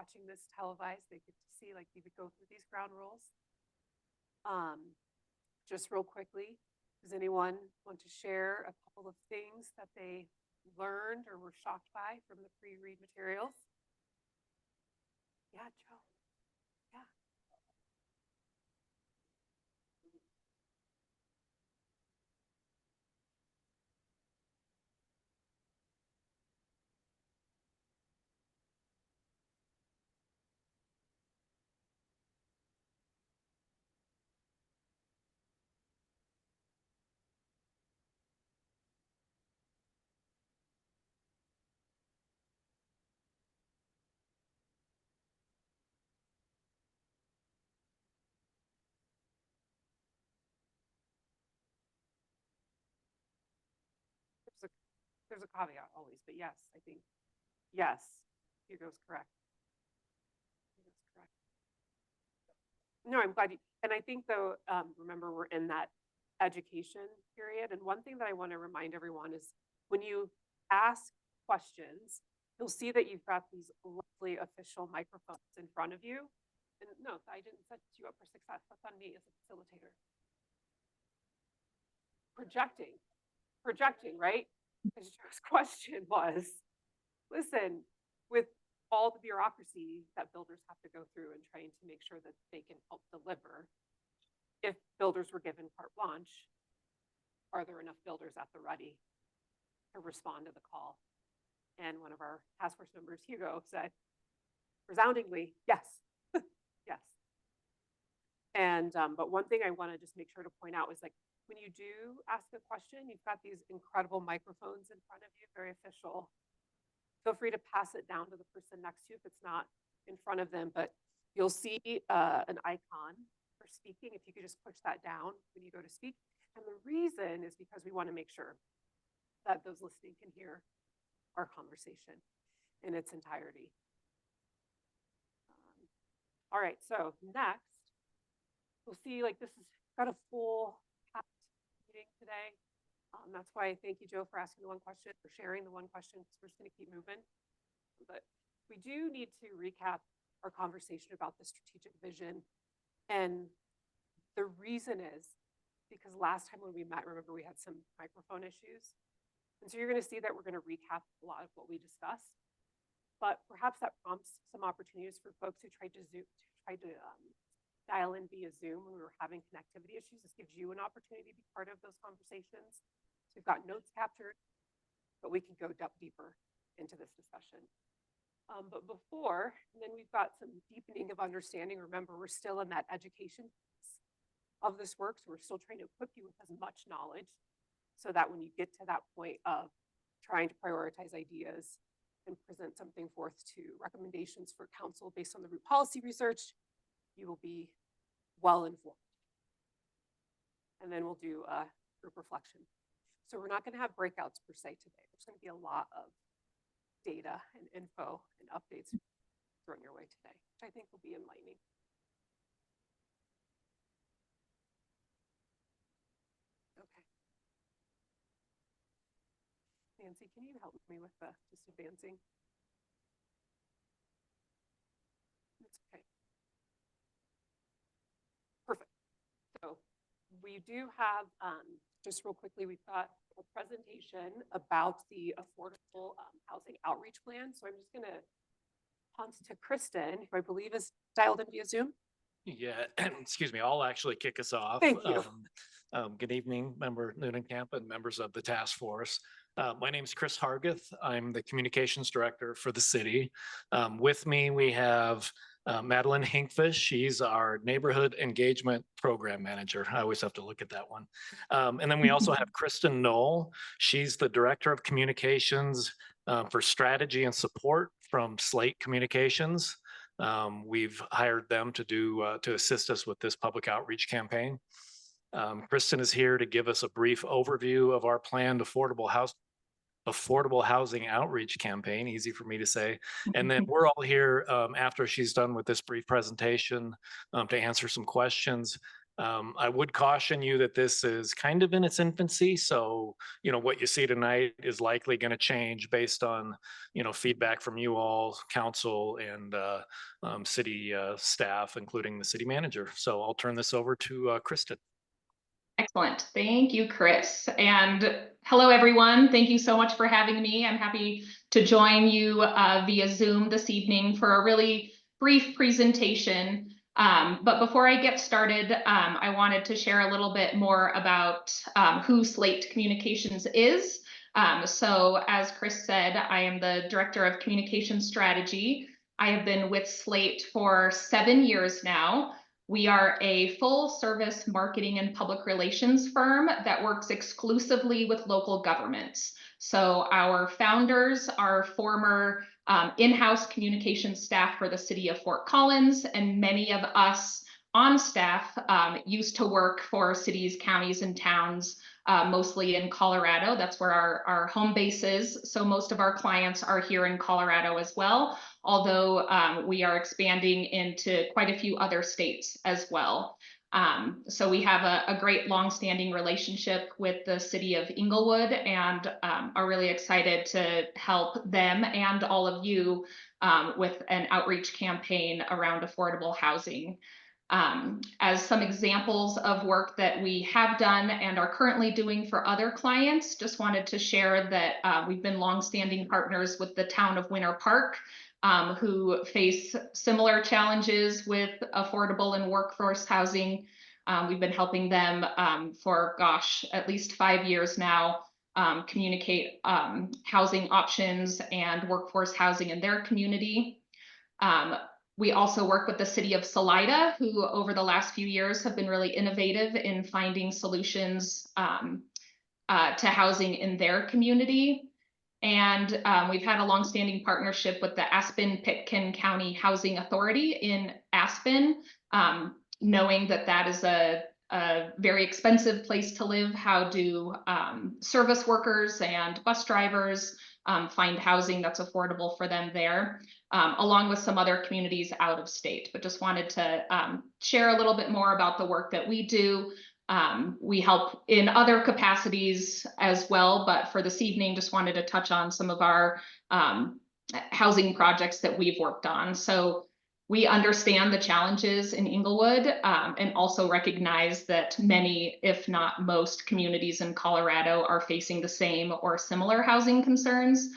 watching this televised, they get to see like you would go through these ground rules. Just real quickly, does anyone want to share a couple of things that they learned or were shocked by from the pre-read materials? Yeah, Joe. Yeah. There's a caveat always, but yes, I think, yes, Hugo's correct. Hugo's correct. No, I'm glad you, and I think though, remember we're in that education period. And one thing that I want to remind everyone is when you ask questions, you'll see that you've got these lovely official microphones in front of you. And no, I didn't set you up for success. That's on me as a facilitator. Projecting, right? Because Joe's question was, listen, with all the bureaucracy that builders have to go through and trying to make sure that they can help deliver, if builders were given carte blanche, are there enough builders at the ready to respond to the call? And one of our task force members, Hugo, said resoundingly, yes, yes. And, but one thing I wanna just make sure to point out is like, when you do ask a question, you've got these incredible microphones in front of you, very official. Feel free to pass it down to the person next to you if it's not in front of them, but you'll see an icon for speaking. If you could just push that down when you go to speak. And the reason is because we want to make sure that those listening can hear our conversation in its entirety. All right, so next, we'll see like this has got a full meeting today. That's why I thank you, Joe, for asking the one question, for sharing the one question, because we're just going to keep moving. But we do need to recap our conversation about the strategic vision. And the reason is because last time when we met, remember we had some microphone issues. And so you're going to see that we're going to recap a lot of what we discussed. But perhaps that prompts some opportunities for folks who tried to dial in via Zoom when we were having connectivity issues. This gives you an opportunity to be part of those conversations. So we've got notes captured, but we can go deeper into this discussion. But before, and then we've got some deepening of understanding. Remember, we're still in that education piece of this work. So we're still trying to equip you with as much knowledge so that when you get to that point of trying to prioritize ideas and present something forth to recommendations for council based on the root policy research, you will be well informed. And then we'll do a group reflection. So we're not going to have breakouts per se today. There's going to be a lot of data and info and updates thrown your way today, which I think will be enlightening. Okay. Nancy, can you help me with the just advancing? That's okay. Perfect. So we do have, just real quickly, we've got a presentation about the affordable housing outreach plan. So I'm just going to punt to Kristen, who I believe is dialed in via Zoom. Yeah, excuse me, I'll actually kick us off. Thank you. Good evening, Member Newnenkamp and members of the task force. My name is Chris Hargeth. I'm the communications director for the city. With me, we have Madeline Hinkfish. She's our neighborhood engagement program manager. I always have to look at that one. And then we also have Kristen Knoll. She's the director of communications for strategy and support from Slate Communications. We've hired them to assist us with this public outreach campaign. Kristen is here to give us a brief overview of our planned affordable housing outreach campaign, easy for me to say. And then we're all here after she's done with this brief presentation to answer some questions. I would caution you that this is kind of in its infancy. So, what you see tonight is likely going to change based on, feedback from you all, council, and city staff, including the city manager. So I'll turn this over to Kristen. Excellent. Thank you, Chris. And hello, everyone. Thank you so much for having me. I'm happy to join you via Zoom this evening for a really brief presentation. But before I get started, I wanted to share a little bit more about who Slate Communications is. So as Chris said, I am the Director of Communication Strategy. I have been with Slate for 7 years now. We are a full-service marketing and public relations firm that works exclusively with local governments. So our founders are former in-house communications staff for the city of Fort Collins, and many of us on staff used to work for cities, counties, and towns, mostly in Colorado. That's where our home base is. So most of our clients are here in Colorado as well, although we are expanding into quite a few other states as well. So we have a great longstanding relationship with the city of Inglewood, and are really excited to help them and all of you with an outreach campaign around affordable housing. As some examples of work that we have done and are currently doing for other clients, just wanted to share that we've been longstanding partners with the town of Winter Park, who face similar challenges with affordable and workforce housing. We've been helping them for, at least 5 years now, communicate housing options and workforce housing in their community. We also work with the city of Salida, who over the last few years have been really innovative in finding solutions to housing in their community. And we've had a longstanding partnership with the Aspen-Pitkin County Housing Authority in Aspen, knowing that that is a very expensive place to live. How do service workers and bus drivers find housing that's affordable for them there, along with some other communities out of state. But just wanted to share a little bit more about the work that we do. We help in other capacities as well, but for this evening, just wanted to touch on some of our housing projects that we've worked on. So we understand the challenges in Inglewood, and also recognize that many, if not most, communities in Colorado are facing the same or similar housing concerns.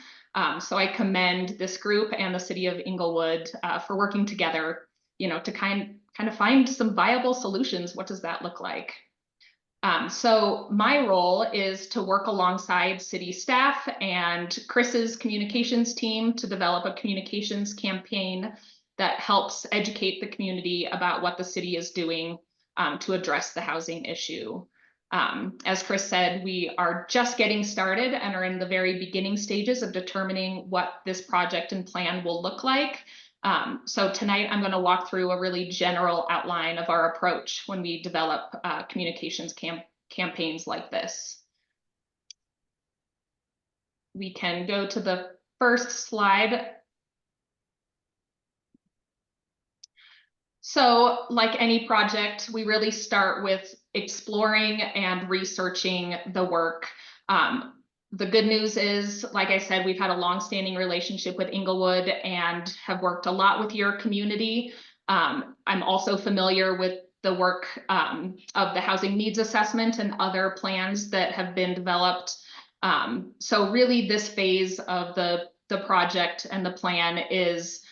So I commend this group and the city of Inglewood for working together, to kind of find some viable solutions. What does that look like? So my role is to work alongside city staff and Chris's communications team to develop a communications campaign that helps educate the community about what the city is doing to address the housing issue. As Chris said, we are just getting started and are in the very beginning stages of determining what this project and plan will look like. So tonight I'm going to walk through a really general outline of our approach when we develop communications campaigns like this. We can go to the first slide. So like any project, we really start with exploring and researching the work. The good news is, like I said, we've had a longstanding relationship with Inglewood and have worked a lot with your community. I'm also familiar with the work of the housing needs assessment and other plans that have been developed. So really this phase of the project and the plan is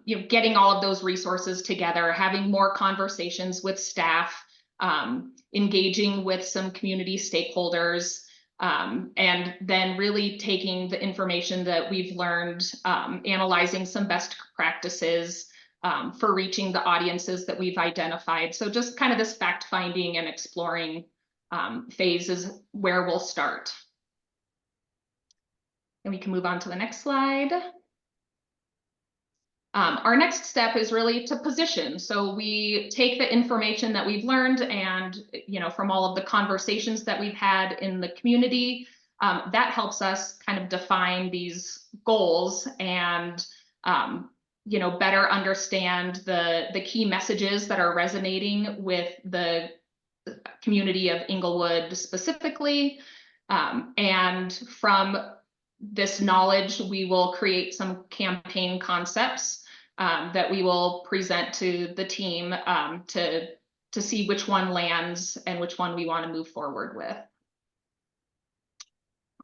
getting all of those resources together, having more conversations with staff, engaging with some community stakeholders, and then really taking the information that we've learned, analyzing some best practices for reaching the audiences that we've identified. So just kind of this fact-finding and exploring phase is where we'll start. And we can move on to the next slide. Our next step is really to position. So we take the information that we've learned and, from all of the conversations that we've had in the community, that helps us kind of define these goals and, better understand the key messages that are resonating with the community of Inglewood specifically. And from this knowledge, we will create some campaign concepts that we will present to the team to see which one lands and which one we want to move forward with.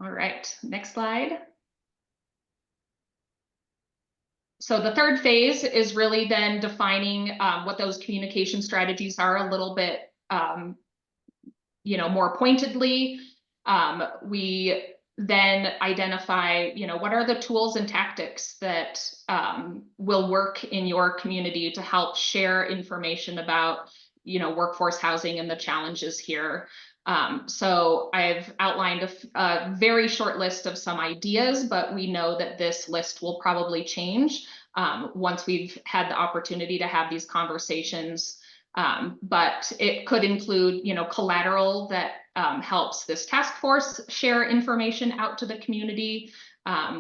All right, next slide. So the third phase is really then defining what those communication strategies are a little bit, more pointedly. We then identify, what are the tools and tactics that will work in your community to help share information about, workforce housing and the challenges here. So I've outlined a very short list of some ideas, but we know that this list will probably change once we've had the opportunity to have these conversations. But it could include, collateral that helps this task force share information out to the community,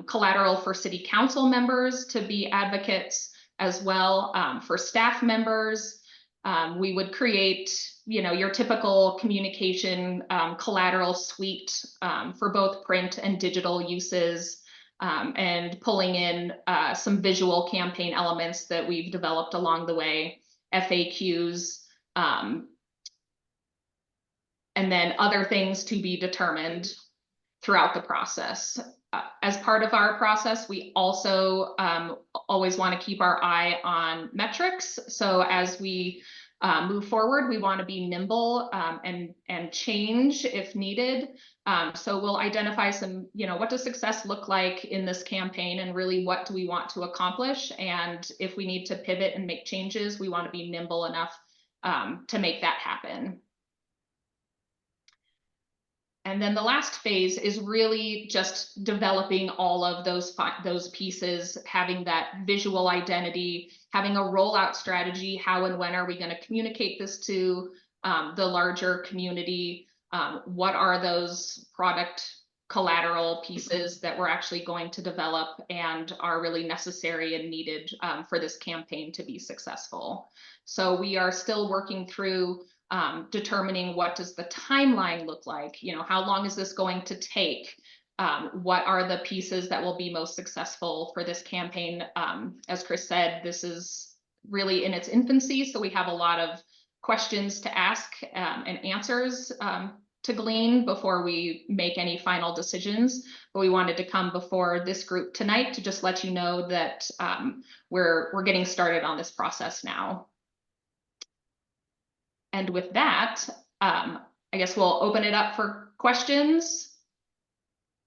collateral for city council members to be advocates as well, for staff members. We would create, your typical communication collateral suite for both print and digital uses, and pulling in some visual campaign elements that we've developed along the way, FAQs, and then other things to be determined throughout the process. As part of our process, we also always want to keep our eye on metrics. So as we move forward, we want to be nimble and change if needed. So we'll identify some, what does success look like in this campaign, and really what do we want to accomplish? And if we need to pivot and make changes, we want to be nimble enough to make that happen. And then the last phase is really just developing all of those pieces, having that visual identity, having a rollout strategy. How and when are we going to communicate this to the larger community? What are those product collateral pieces that we're actually going to develop and are really necessary and needed for this campaign to be successful? So we are still working through determining what does the timeline look like, how long is this going to take? What are the pieces that will be most successful for this campaign? As Chris said, this is really in its infancy, so we have a lot of questions to ask and answers to glean before we make any final decisions. But we wanted to come before this group tonight to just let you know that we're getting started on this process now. And with that, I guess we'll open it up for questions.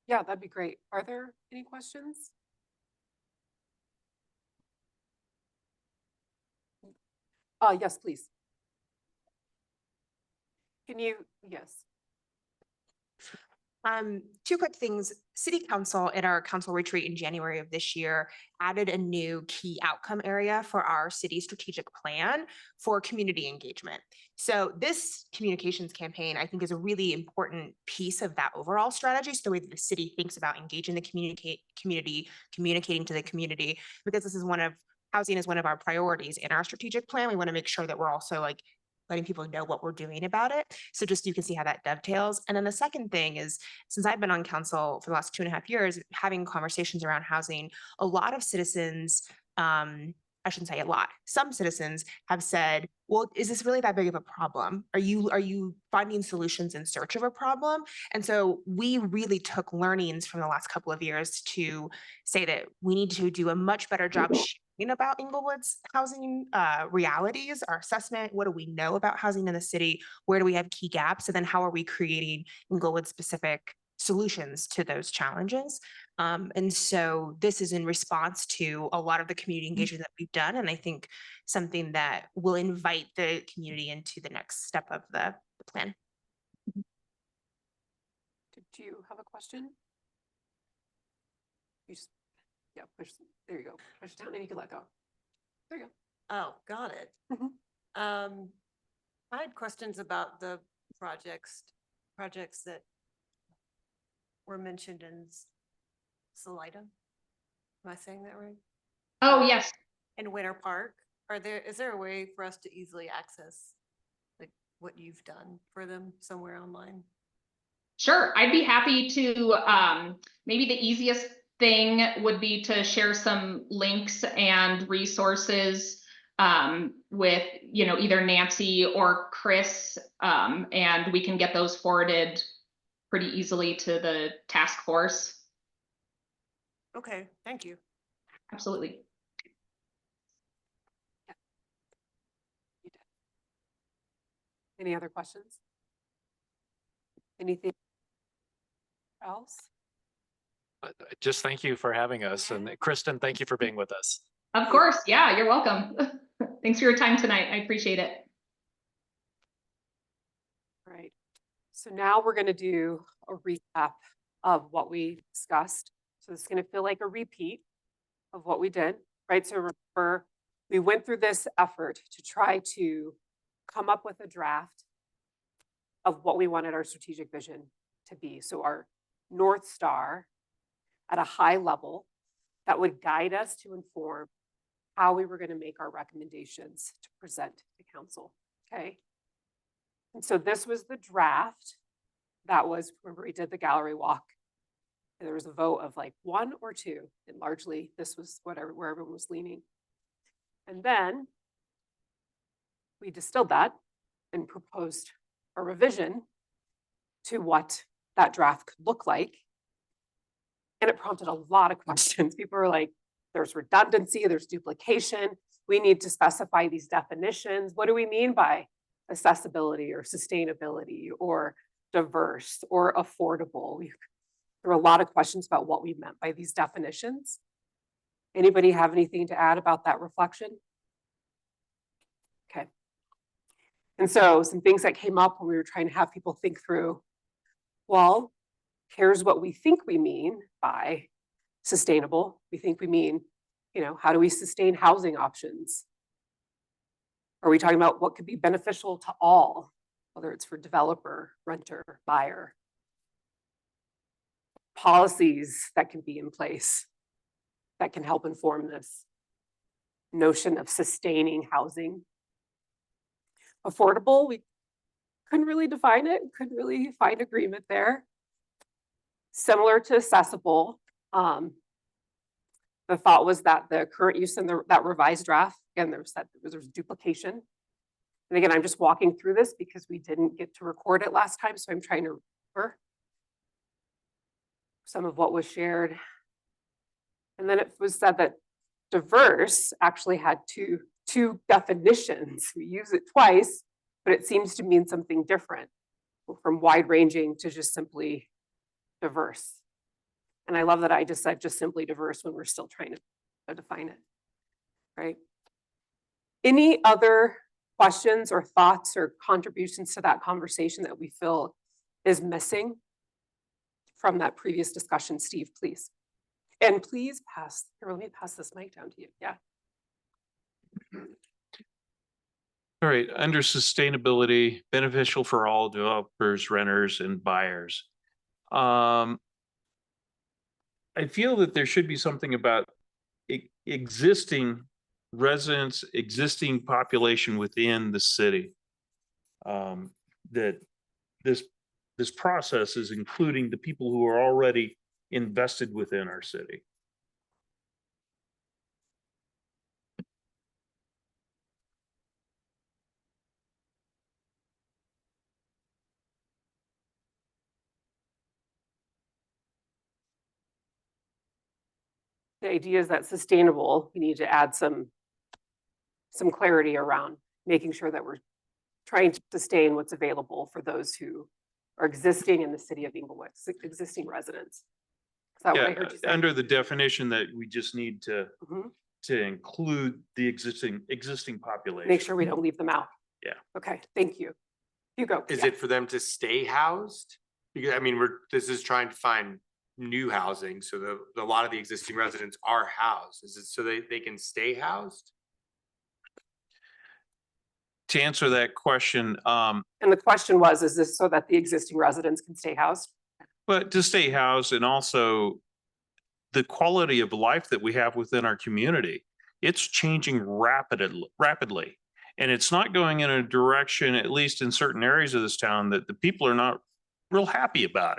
Yeah, that'd be great. Are there any questions? Yes, please. Can you, yes. Two quick things. City Council at our council retreat in January of this year added a new key outcome area for our city strategic plan for community engagement. So this communications campaign, I think, is a really important piece of that overall strategy. So the way that the city thinks about engaging the community, communicating to the community, because this is housing is one of our priorities in our strategic plan. We want to make sure that we're also letting people know what we're doing about it. So just you can see how that dovetails. And then the second thing is, since I've been on council for the last 2.5 years, having conversations around housing, a lot of citizens, I shouldn't say a lot, some citizens have said, well, is this really that big of a problem? Are you finding solutions in search of a problem? And so we really took learnings from the last couple of years to say that we need to do a much better job about Inglewood's housing realities, our assessment. What do we know about housing in the city? Where do we have key gaps? And then how are we creating Inglewood specific solutions to those challenges? And so this is in response to a lot of the community engagement that we've done. And I think something that will invite the community into the next step of the plan. Did you have a question? You just, yeah, push, there you go. Push down and you can let go. There you go. Oh, got it. Mhm. I had questions about the projects that were mentioned in Slate. Am I saying that right? Oh, yes. In Winter Park. Is there a way for us to easily access what you've done for them somewhere online? Sure, I'd be happy to, maybe the easiest thing would be to share some links and resources with, either Nancy or Chris, and we can get those forwarded pretty easily to the task force. Okay, thank you. Absolutely. Any other questions? Anything else? Just thank you for having us. And Kristen, thank you for being with us. Of course, yeah, you're welcome. Thanks for your time tonight. I appreciate it. All right. So now we're going to do a recap of what we discussed. So it's going to feel like a repeat of what we did, right? So remember, we went through this effort to try to come up with a draft of what we wanted our strategic vision to be. So our North Star at a high level that would guide us to inform how we were going to make our recommendations to present to council, okay? And so this was the draft that was, remember we did the gallery walk. And there was a vote of like 1 or 2, and largely this was where everyone was leaning. And then we distilled that and proposed a revision to what that draft could look like. And it prompted a lot of questions. People were like, there's redundancy, there's duplication. We need to specify these definitions. What do we mean by accessibility or sustainability or diverse or affordable? There were a lot of questions about what we meant by these definitions. Anybody have anything to add about that reflection? Okay. And so some things that came up when we were trying to have people think through, well, here's what we think we mean by sustainable. We think we mean, how do we sustain housing options? Are we talking about what could be beneficial to all, whether it's for developer, renter, buyer? Policies that can be in place that can help inform this notion of sustaining housing. Affordable, we couldn't really define it, couldn't really find agreement there. Similar to accessible, the thought was that the current use in that revised draft, again, there was duplication. And again, I'm just walking through this because we didn't get to record it last time, so I'm trying to remember some of what was shared. And then it was said that diverse actually had two definitions. We use it twice, but it seems to mean something different, from wide ranging to just simply diverse. And I love that I just said just simply diverse when we're still trying to define it, right? Any other questions or thoughts or contributions to that conversation that we feel is missing from that previous discussion? Steve, please. And please let me pass this mic down to you. Yeah. All right, under sustainability, beneficial for all developers, renters, and buyers. I feel that there should be something about existing residents, existing population within the city. That this process is including the people who are already invested within our city. The idea is that sustainable, we need to add some clarity around making sure that we're trying to sustain what's available for those who are existing in the city of Inglewood, existing residents. Is that what I heard you say? Under the definition that we just need to Mhm. to include the existing population. Make sure we don't leave them out. Yeah. Okay, thank you. Hugo. Is yeah. it for them to stay housed? Because I mean, this is trying to find new housing, so a lot of the existing residents are housed. Is it so they can stay housed? To answer that question, And the question was, is this so that the existing residents can stay housed? but to stay housed and also the quality of life that we have within our community, it's changing rapidly. And it's not going in a direction, at least in certain areas of this town, that the people are not real happy about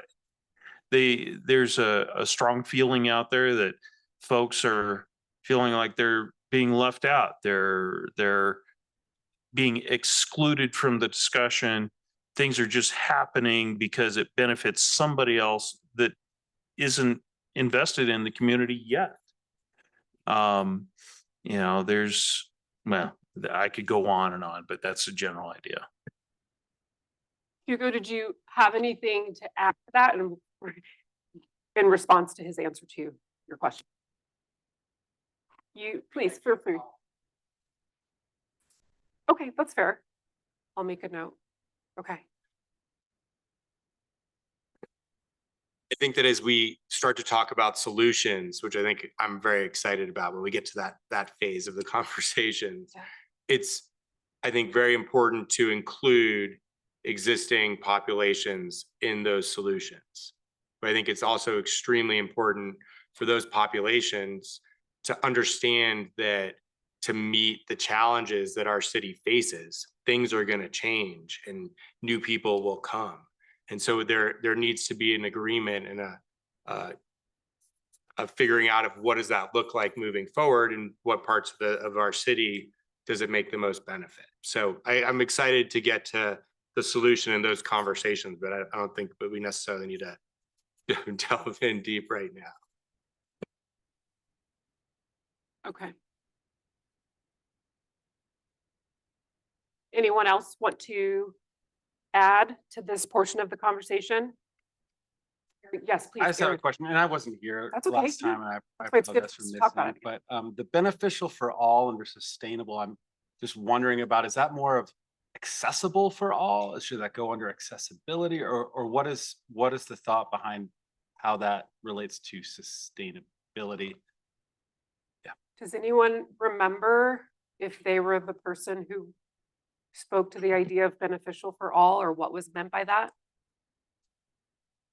it. There's a strong feeling out there that folks are feeling like they're being left out. They're being excluded from the discussion. Things are just happening because it benefits somebody else that isn't invested in the community yet. You know, well, I could go on and on, but that's a general idea. Hugo, did you have anything to add to that in response to his answer to your question? You, please, feel free. Okay, that's fair. I'll make a note. Okay. I think that as we start to talk about solutions, which I think I'm very excited about when we get to that phase of the conversation, Yeah. It's, I think, very important to include existing populations in those solutions. But I think it's also extremely important for those populations to understand that to meet the challenges that our city faces, things are going to change and new people will come. And so there needs to be an agreement and a figuring out of what does that look like moving forward and what parts of our city does it make the most benefit. So I'm excited to get to the solution in those conversations, but I don't think that we necessarily need to delve in deep right now. Okay. Anyone else want to add to this portion of the conversation? Yes, please. I just have a Gary. question, and I wasn't here That's okay, last yeah. time, and I That's why it's good apologize for to talk about missing it. But the beneficial for all under sustainable, I'm just wondering about, is that more of accessible for all? Should that go under accessibility, or what is the thought behind how that relates to sustainability? Does anyone remember if they were the person who spoke to the idea of beneficial for all, or what was meant by that?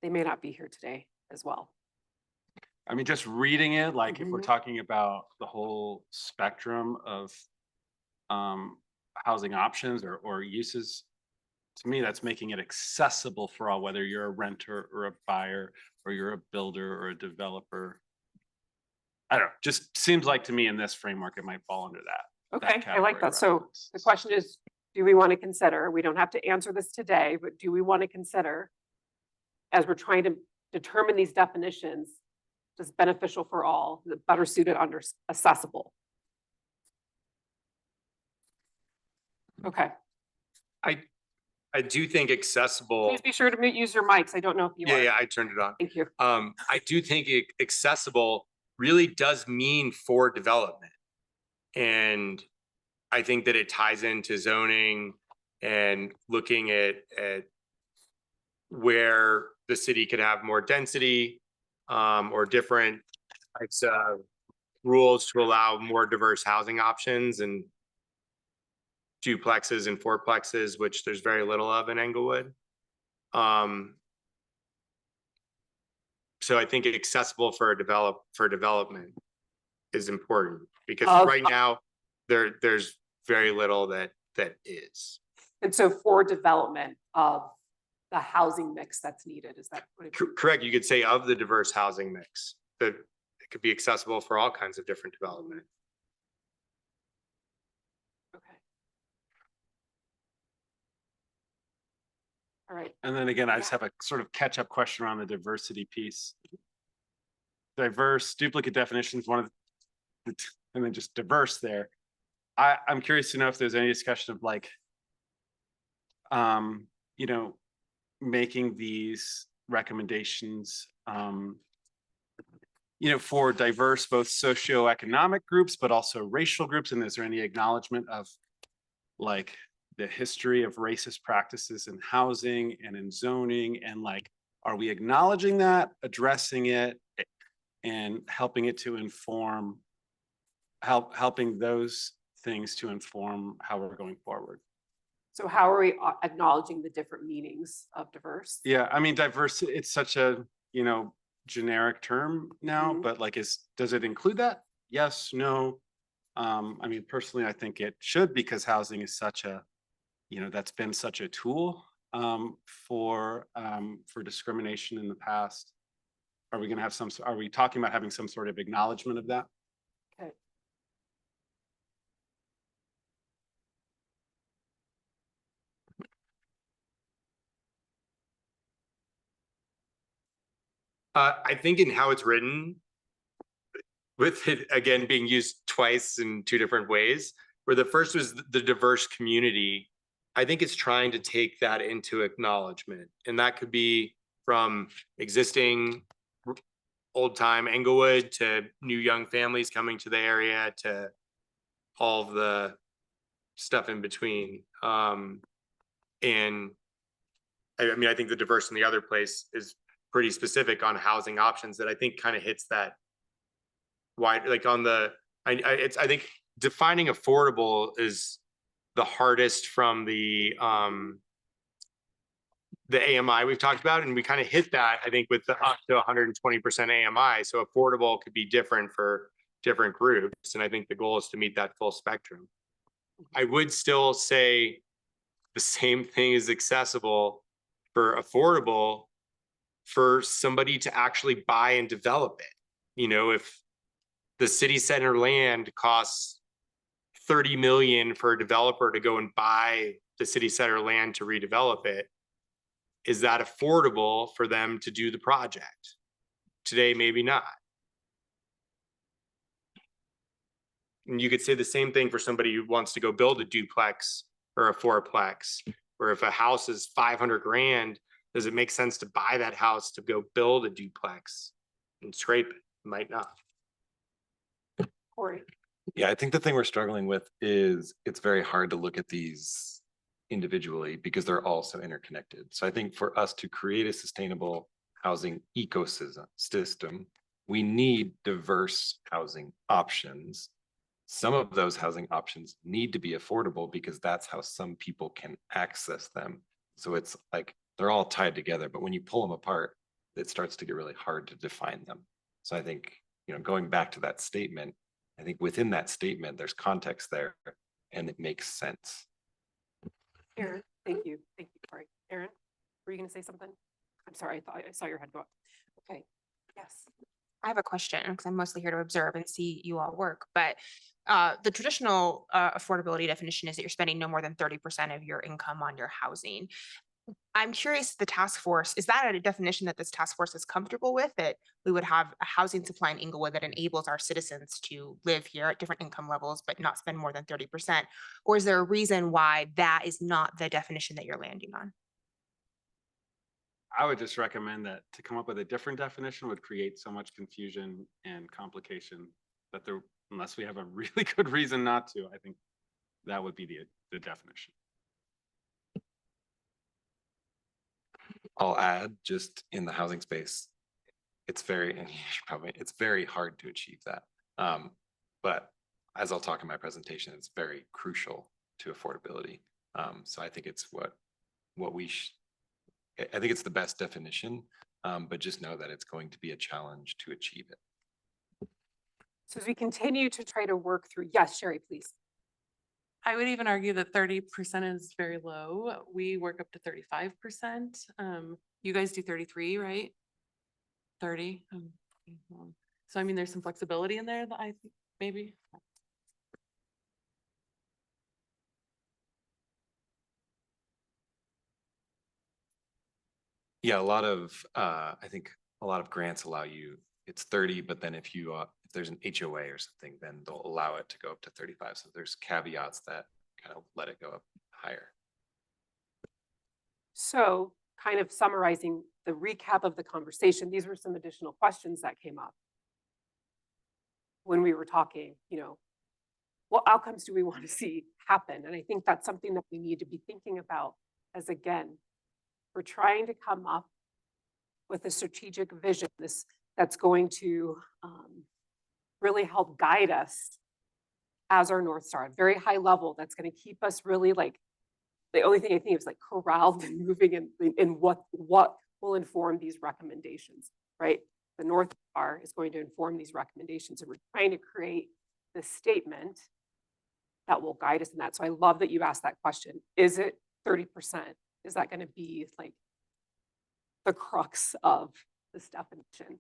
They may not be here today as well. I mean, just reading it, like if we're Mhm. talking about the whole spectrum of housing options or uses, to me, that's making it accessible for all, whether you're a renter or a buyer, or you're a builder or a developer. I don't know, just seems like to me in this framework, it might fall under that. Okay, I like category that. So rather the than- question is, do we want to consider, we don't have to answer this today, but do we want to consider, as we're trying to determine these definitions, does beneficial for all, the better suited under accessible? Okay, I do think accessible. please be sure to use your mics. I don't know if you are. Yeah, I turned it on. Thank you. I do think accessible really does mean for development. And I think that it ties into zoning and looking at where the city could have more density or different types of rules to allow more diverse housing options and duplexes and fourplexes, which there's very little of in Englewood. So I think accessible for development is important because right now there's very little that is. And so for development of the housing mix that's needed, is that what it? Correct. You could say of the diverse housing mix, that it could be accessible for all kinds of different development. Okay. All right. And then again, I just have a sort of catch-up question around the diversity piece. Diverse, duplicate definitions, one of the, and then just diverse there. I'm curious to know if there's any discussion of like, you know, making these recommendations, you know, for diverse, both socioeconomic groups, but also racial groups. And is there any acknowledgement of like the history of racist practices in housing and in zoning? And like, are we acknowledging that, addressing it, and helping it to inform, helping those things to inform how we're going forward? So how are we acknowledging the different meanings of diverse? Yeah, I mean, diverse, it's such a, you know, generic term now, Mhm. but like, does it include that? Yes, no. I mean, personally, I think it should because housing is such a, that's been such a tool for discrimination in the past. Are we going to have are we talking about having some sort of acknowledgement of that? Okay. I think in how it's written, with it again being used twice in two different ways, where the first was the diverse community, I think it's trying to take that into acknowledgement. And that could be from existing old time Englewood to new young families coming to the area to all of the stuff in between. And I mean, I think the diverse in the other place is pretty specific on housing options that I think kind of hits that wide, like on the, I think defining affordable is the hardest from the AMI we've talked about, and we kind of hit that, I think, with the up to 120% AMI. So affordable could be different for different groups. And I think the goal is to meet that full spectrum. I would still say the same thing is accessible for affordable for somebody to actually buy and develop it. If the city center land costs 30 million for a developer to go and buy the city center land to redevelop it, is that affordable for them to do the project? Today, maybe not. And you could say the same thing for somebody who wants to go build a duplex or a fourplex, or if a house is 500 grand, does it make sense to buy that house to go build a duplex and scrape it? Might not. Kory. Yeah, I think the thing we're struggling with is it's very hard to look at these individually because they're all so interconnected. So I think for us to create a sustainable housing ecosystem, we need diverse housing options. Some of those housing options need to be affordable because that's how some people can access them. So it's like they're all tied together, but when you pull them apart, it starts to get really hard to define them. So I think, going back to that statement, I think within that statement, there's context there and it makes sense. Aaron, thank you. Thank you, Kory. Aaron, were you going to say something? I'm sorry, I thought I saw your head go up. Okay, yes. I have a question because I'm mostly here to observe and see you all work, but the traditional affordability definition is that you're spending no more than 30% of your income on your housing. I'm curious, the task force, is that a definition that this task force is comfortable with, that we would have a housing supply in Englewood that enables our citizens to live here at different income levels, but not spend more than 30%? Or is there a reason why that is not the definition that you're landing on? I would just recommend that to come up with a different definition would create so much confusion and complication that unless we have a really good reason not to, I think that would be the definition. I'll add, just in the housing space, it's very hard to achieve that. But as I'll talk in my presentation, it's very crucial to affordability. So I think it's I think it's the best definition, but just know that it's going to be a challenge to achieve it. So as we continue to try to work through, yes, Sherry, please. I would even argue that 30% is very low. We work up to 35%. You guys do 33, right? 30. So I mean, there's some flexibility in there that I think maybe. Yeah, I think a lot of grants allow you, it's 30, but then if there's an HOA or something, then they'll allow it to go up to 35. So there's caveats that kind of let it go up higher. So kind of summarizing the recap of the conversation, these were some additional questions that came up when we were talking, what outcomes do we want to see happen? And I think that's something that we need to be thinking about as, again, we're trying to come up with a strategic vision that's going to really help guide us as our North Star, at a very high level, that's going to keep us really like, the only thing I think is like corralled and moving in what will inform these recommendations, right? The North Star is going to inform these recommendations, and we're trying to create the statement that will guide us in that. So I love that you asked that question. Is it 30%? Is that going to be like the crux of this definition,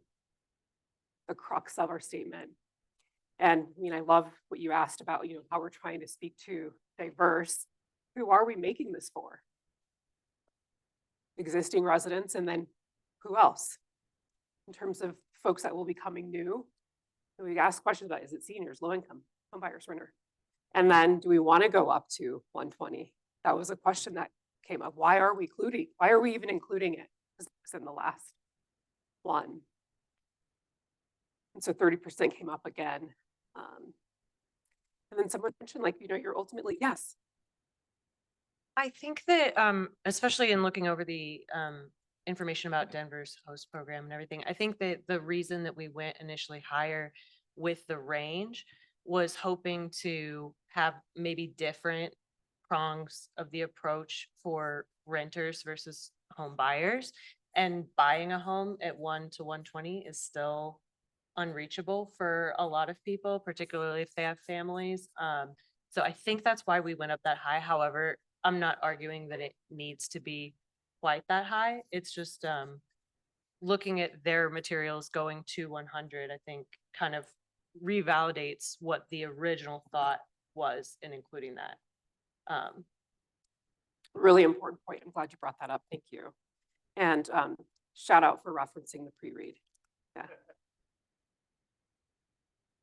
the crux of our statement? And I mean, I love what you asked about, how we're trying to speak to diverse. Who are we making this for? Existing residents, and then who else? In terms of folks that will be coming new, we ask questions about, is it seniors, low income, home buyers, renter? And then do we want to go up to 120? That was a question that came up. Why are we even including it? Because it's in the last one. And so 30% came up again. And then someone mentioned, like, you're ultimately, yes. I think that, especially in looking over the information about Denver's host program and everything, I think that the reason that we went initially higher with the range was hoping to have maybe different prongs of the approach for renters versus home buyers. And buying a home at 1 to 120 is still unreachable for a lot of people, particularly if they have families. So I think that's why we went up that high. However, I'm not arguing that it needs to be quite that high. It's just looking at their materials going to 100, I think kind of revalidates what the original thought was in including that. Really important point. I'm glad you brought that up. Thank you. And shout out for referencing the pre-read. Yeah.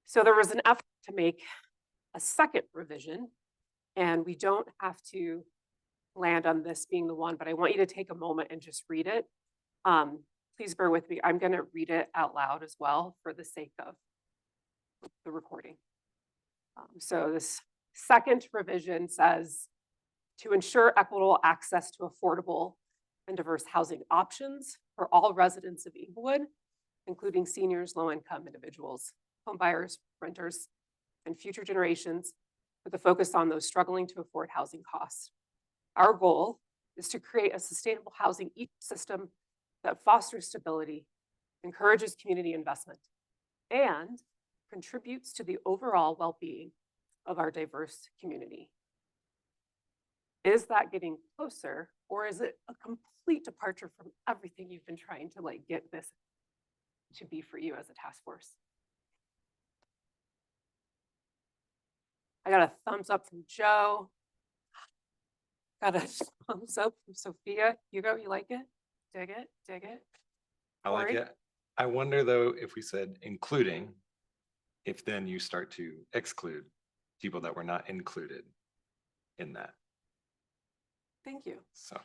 So there was an effort to make a second revision, and we don't have to land on this being the one, but I want you to take a moment and just read it. Please bear with me. I'm going to read it out loud as well for the sake of the recording. So this second revision says, to ensure equitable access to affordable and diverse housing options for all residents of Inglewood, including seniors, low-income individuals, home buyers, renters, and future generations, with a focus on those struggling to afford housing costs. Our goal is to create a sustainable housing ecosystem that fosters stability, encourages community investment, and contributes to the overall well-being of our diverse community. Is that getting closer, or is it a complete departure from everything you've been trying to get this to be for you as a task force? I got a thumbs up from Joe. Got a thumbs up from Sophia. Hugo, you like it? Dig it, dig it. I like Kory? it. I wonder though, if we said including, if then you start to exclude people that were not included in that. Thank you. So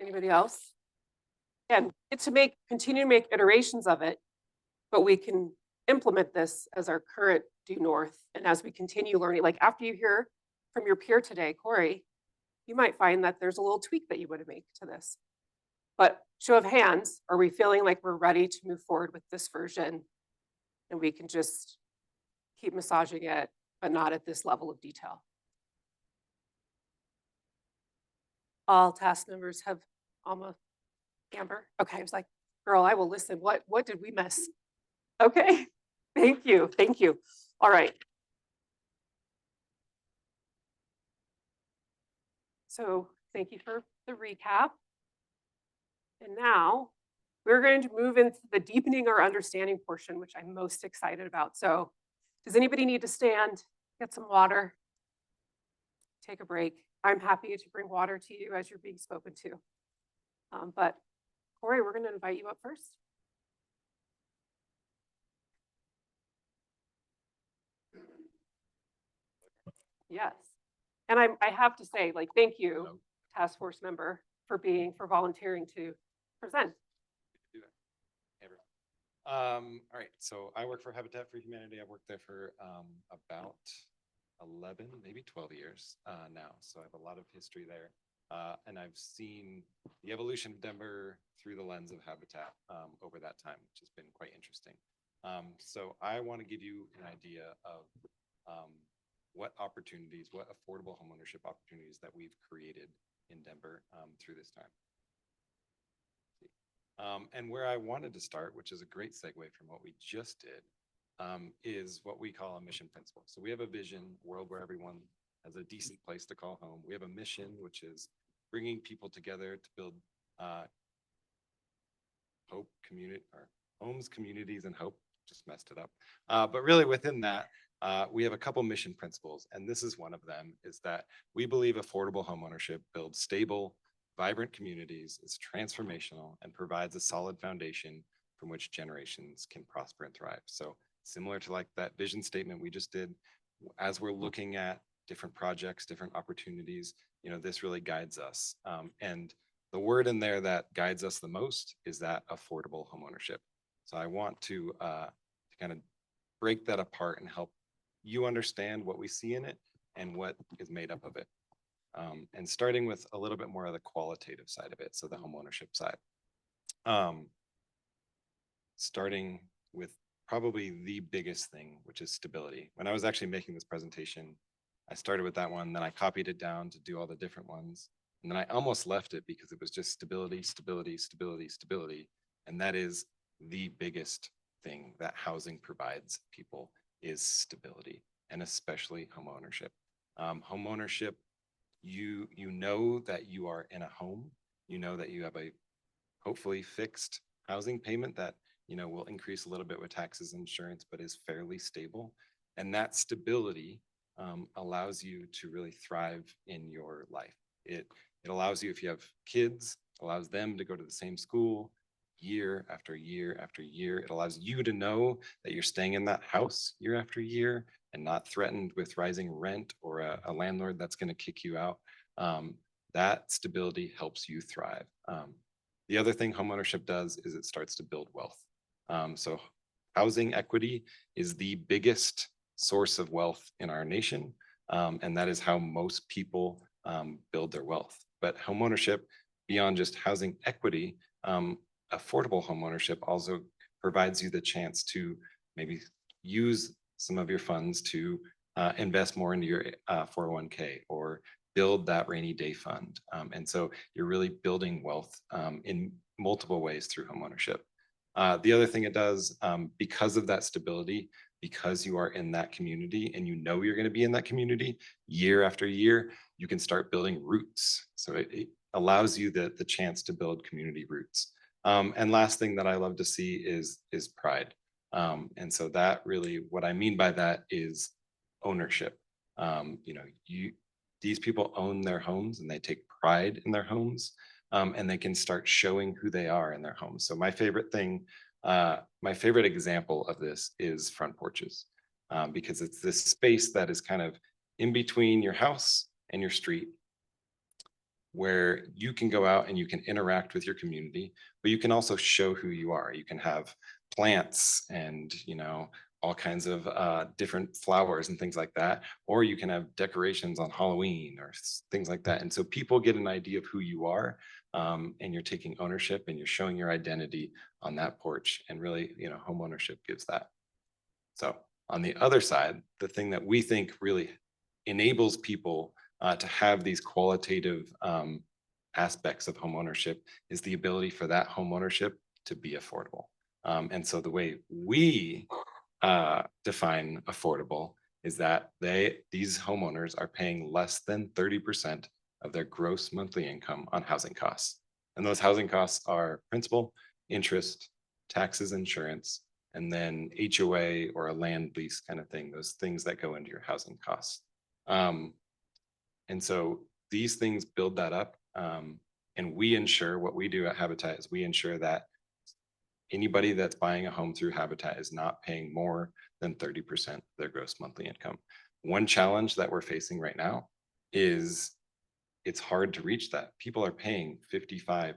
Anybody else? And it's to continue to make iterations of it, but we can implement this as our current due north. And as we continue learning, like after you hear from your peer today, Kory, you might find that there's a little tweak that you would make to this. But show of hands, are we feeling like we're ready to move forward with this version? And we can just keep massaging it, but not at this level of detail. All task members have almost, Amber? Okay, I was like, girl, I will listen. What did we miss? Okay, thank you, thank you. All right. So thank you for the recap. And now we're going to move into the deepening our understanding portion, which I'm most excited about. So does anybody need to stand, get some water, take a break? I'm happy to bring water to you as you're being spoken to. But Kory, we're going to invite you up first. Yes. And I have to say, thank you, task force member, for volunteering to present. All right, so I work for Habitat for Humanity. I've worked there for about 11, maybe 12 years now. So I have a lot of history there. And I've seen the evolution of Denver through the lens of Habitat over that time, which has been quite interesting. So I want to give you an idea of what opportunities, what affordable homeownership opportunities that we've created in Denver through this time. And where I wanted to start, which is a great segue from what we just did, is what we call a mission principle. So we have a vision, world where everyone has a decent place to call home. We have a mission, which is bringing people together to build hope, community, or homes, communities, and hope. Just messed it up. But really within that, we have a couple mission principles, and this is one of them, is that we believe affordable homeownership builds stable, vibrant communities, is transformational, and provides a solid foundation from which generations can prosper and thrive. So similar to like that vision statement we just did, as we're looking at different projects, different opportunities, you know, this really guides us. And the word in there that guides us the most is that affordable homeownership. So I want to kind of break that apart and help you understand what we see in it and what is made up of it. And starting with a little bit more of the qualitative side of it, so the homeownership side. Starting with probably the biggest thing, which is stability. When I was actually making this presentation, I started with that one, then I copied it down to do all the different ones. And then I almost left it because it was just stability, stability, stability, stability. And that is the biggest thing that housing provides people, is stability, and especially homeownership. Homeownership, you know that you are in a home, you know that you have a hopefully fixed housing payment that, you know, will increase a little bit with taxes and insurance, but is fairly stable. And that stability allows you to really thrive in your life. It allows you, if you have kids, allows them to go to the same school year after year after year. It allows you to know that you're staying in that house year after year and not threatened with rising rent or a landlord that's going to kick you out. That stability helps you thrive. The other thing homeownership does is it starts to build wealth. So housing equity is the biggest source of wealth in our nation. And that is how most people build their wealth. But homeownership, beyond just housing equity, affordable homeownership also provides you the chance to maybe use some of your funds to invest more into your 401k or build that rainy day fund. And so you're really building wealth in multiple ways through homeownership. The other thing it does, because of that stability, because you are in that community and you know you're going to be in that community year after year, you can start building roots. So it allows you the chance to build community roots. And last thing that I love to see is pride. And so that really, what I mean by that is ownership. You know, these people own their homes and they take pride in their homes, and they can start showing who they are in their homes. So my favorite thing, my favorite example of this is front porches, because it's this space that is kind of in between your house and your street, where you can go out and you can interact with your community, but you can also show who you are. You can have plants and, you know, all kinds of different flowers and things like that, or you can have decorations on Halloween or things like that. And so people get an idea of who you are, and you're taking ownership and you're showing your identity on that porch. And really, you know, home ownership gives that. So on the other side, the thing that we think really enables people to have these qualitative aspects of home ownership is the ability for that home ownership to be affordable. And so the way we define affordable is that these homeowners are paying less than 30% of their gross monthly income on housing costs. And those housing costs are principal, interest, taxes, insurance, and then HOA or a land lease kind of thing, those things that go into your housing costs. And so these things build that up. And we ensure, what we do at Habitat is we ensure that anybody that's buying a home through Habitat is not paying more than 30% of their gross monthly income. One challenge that we're facing right now is it's hard to reach that. People are paying 55%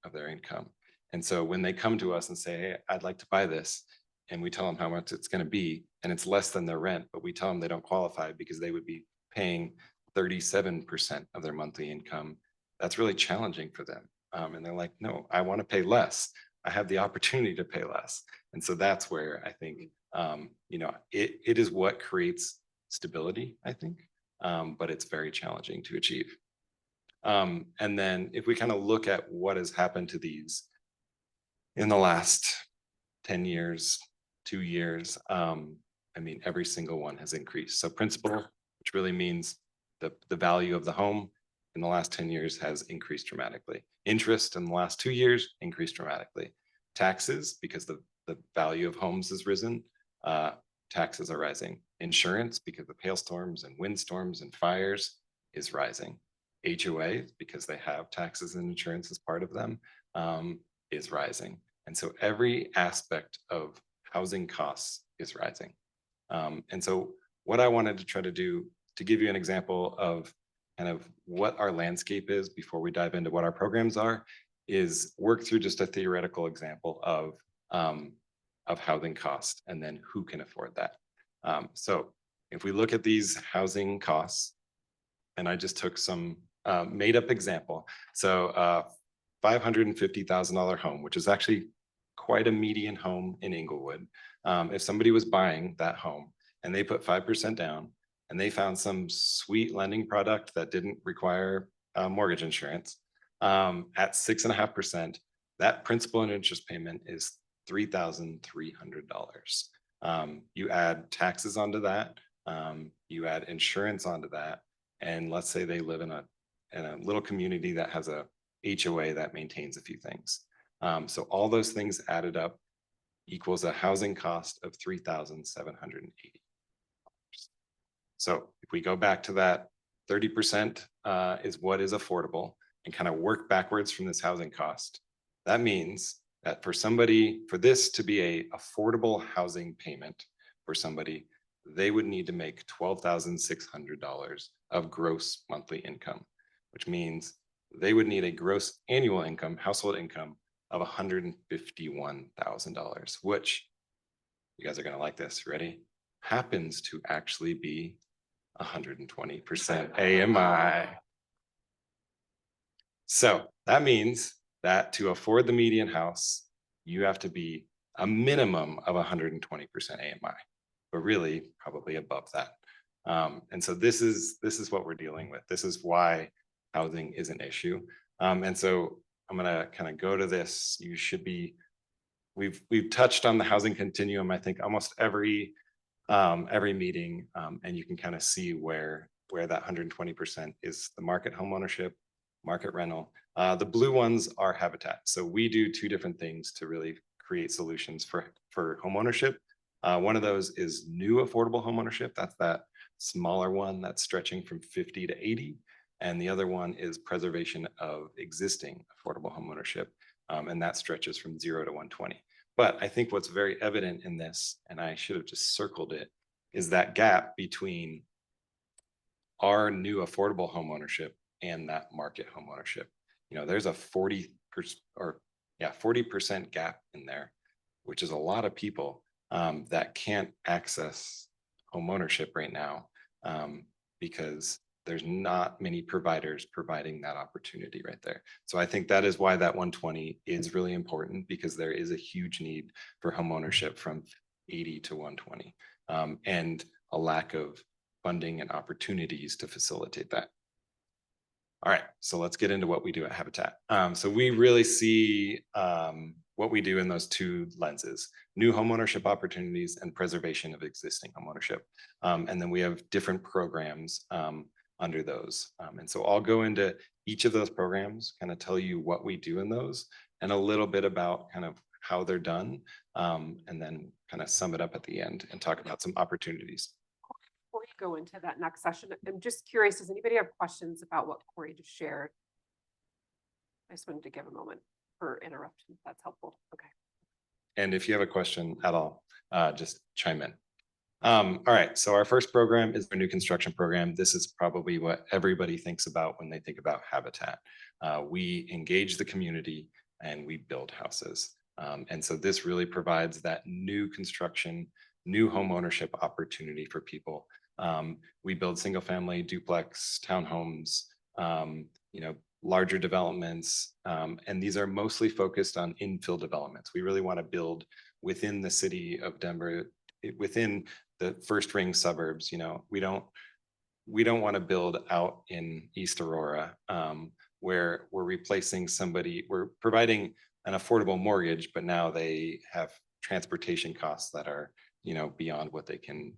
of their income. And so when they come to us and say, hey, I'd like to buy this, and we tell them how much it's going to be, and it's less than their rent, but we tell them they don't qualify because they would be paying 37% of their monthly income, that's really challenging for them. And they're like, no, I want to pay less. I have the opportunity to pay less. And so that's where I think, you know, it is what creates stability, I think, but it's very challenging to achieve. And then if we kind of look at what has happened to these in the last 10 years, 2 years, I mean, every single one has increased. So principal, which really means the value of the home in the last 10 years has increased dramatically. Interest in the last 2 years increased dramatically. Taxes, because the value of homes has risen, taxes are rising. Insurance, because of hailstorms and windstorms and fires, is rising. HOA, because they have taxes and insurance as part of them, is rising. And so every aspect of housing costs is rising. And so what I wanted to try to do, to give you an example of kind of what our landscape is before we dive into what our programs are, is work through just a theoretical example of housing cost and then who can afford that. So if we look at these housing costs, and I just took some made up example. So $550,000 home, which is actually quite a median home in Inglewood. If somebody was buying that home and they put 5% down and they found some sweet lending product that didn't require mortgage insurance at 6.5%, that principal and interest payment is $3,300. You add taxes onto that, you add insurance onto that, and let's say they live in a little community that has a HOA that maintains a few things. So all those things added up equals a housing cost of $3,780. So if we go back to that 30% is what is affordable and kind of work backwards from this housing cost, that means that for somebody, for this to be a affordable housing payment for somebody, they would need to make $12,600 of gross monthly income, which means they would need a gross annual income, household income of $151,000, which you guys are going to like this. Ready? Happens to actually be 120% AMI. So that means that to afford the median house, you have to be a minimum of 120% AMI, but really probably above that. And so this is what we're dealing with. This is why housing is an issue. And so I'm gonna kind of go to this. You should be, we've touched on the housing continuum, I think almost every meeting, and you can kind of see where that 120% is the market homeownership, market rental. The blue ones are habitat. So we do two different things to really create solutions for homeownership. One of those is new affordable homeownership. That's that smaller one that's stretching from 50 to 80. And the other one is preservation of existing affordable homeownership. And that stretches from 0 to 120. But I think what's very evident in this, and I should have just circled it, is that gap between our new affordable homeownership and that market homeownership. You know, there's a 40% gap in there, which is a lot of people that can't access homeownership right now because there's not many providers providing that opportunity right there. So I think that is why that 120 is really important, because there is a huge need for homeownership from 80 to 120 and a lack of funding and opportunities to facilitate that. All right, so let's get into what we do at Habitat. So we really see what we do in those two lenses: new homeownership opportunities and preservation of existing homeownership. And then we have different programs under those. And so I'll go into each of those programs, kind of tell you what we do in those and a little bit about kind of how they're done, and then kind of sum it up at the end and talk about some opportunities. Before you go into that next session, I'm just curious, does anybody have questions about what Kory just shared? I just wanted to give a moment for interruption, if that's helpful. Okay. And if you have a question at all, just chime in. All right, so our first program is our new construction program. This is probably what everybody thinks about when they think about Habitat. We engage the community and we build houses. And so this really provides that new construction, new home ownership opportunity for people. We build single family, duplex, townhomes, larger developments. And these are mostly focused on infill developments. We really want to build within the city of Denver, within the first ring suburbs. We don't want to build out in East Aurora, where we're replacing somebody, we're providing an affordable mortgage, but now they have transportation costs that are, beyond what they can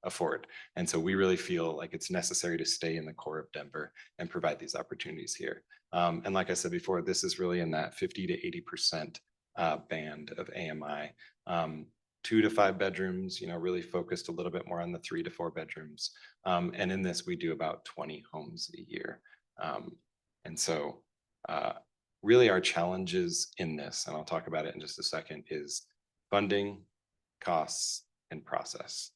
afford. And so we really feel like it's necessary to stay in the core of Denver and provide these opportunities here. And like I said before, this is really in that 50 to 80% band of AMI. 2 to 5 bedrooms, really focused a little bit more on the 3 to 4 bedrooms. And in this, we do about 20 homes a year. And so really our challenges in this, and I'll talk about it in just a second, is funding, costs, and process.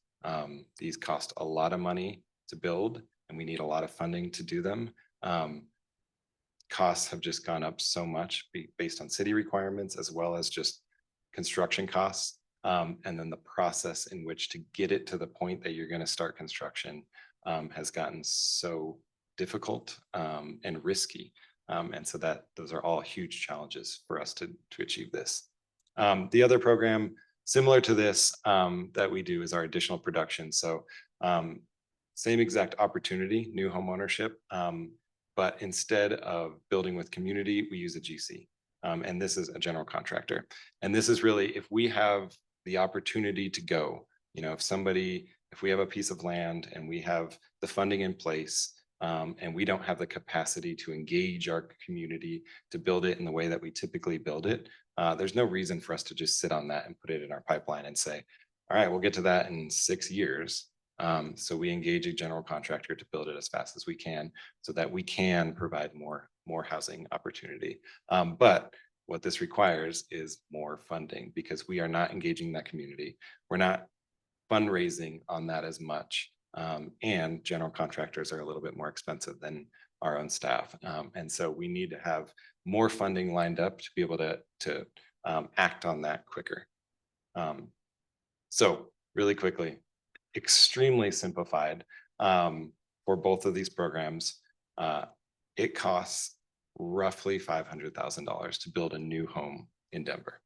These cost a lot of money to build, and we need a lot of funding to do them. Costs have just gone up so much based on city requirements as well as just construction costs. And then the process in which to get it to the point that you're going to start construction has gotten so difficult and risky. And so those are all huge challenges for us to achieve this. The other program similar to this that we do is our additional production. So same exact opportunity, new home ownership, but instead of building with community, we use a GC. And this is a general contractor. And this is really, if we have the opportunity to go, if we have a piece of land and we have the funding in place, and we don't have the capacity to engage our community to build it in the way that we typically build it, there's no reason for us to just sit on that and put it in our pipeline and say, all right, we'll get to that in 6 years. So we engage a general contractor to build it as fast as we can so that we can provide more housing opportunity. But what this requires is more funding because we are not engaging that community. We're not fundraising on that as much. And general contractors are a little bit more expensive than our own staff. And so we need to have more funding lined up to be able to act on that quicker. So really quickly, extremely simplified for both of these programs. It costs roughly $500,000 to build a new home in Denver.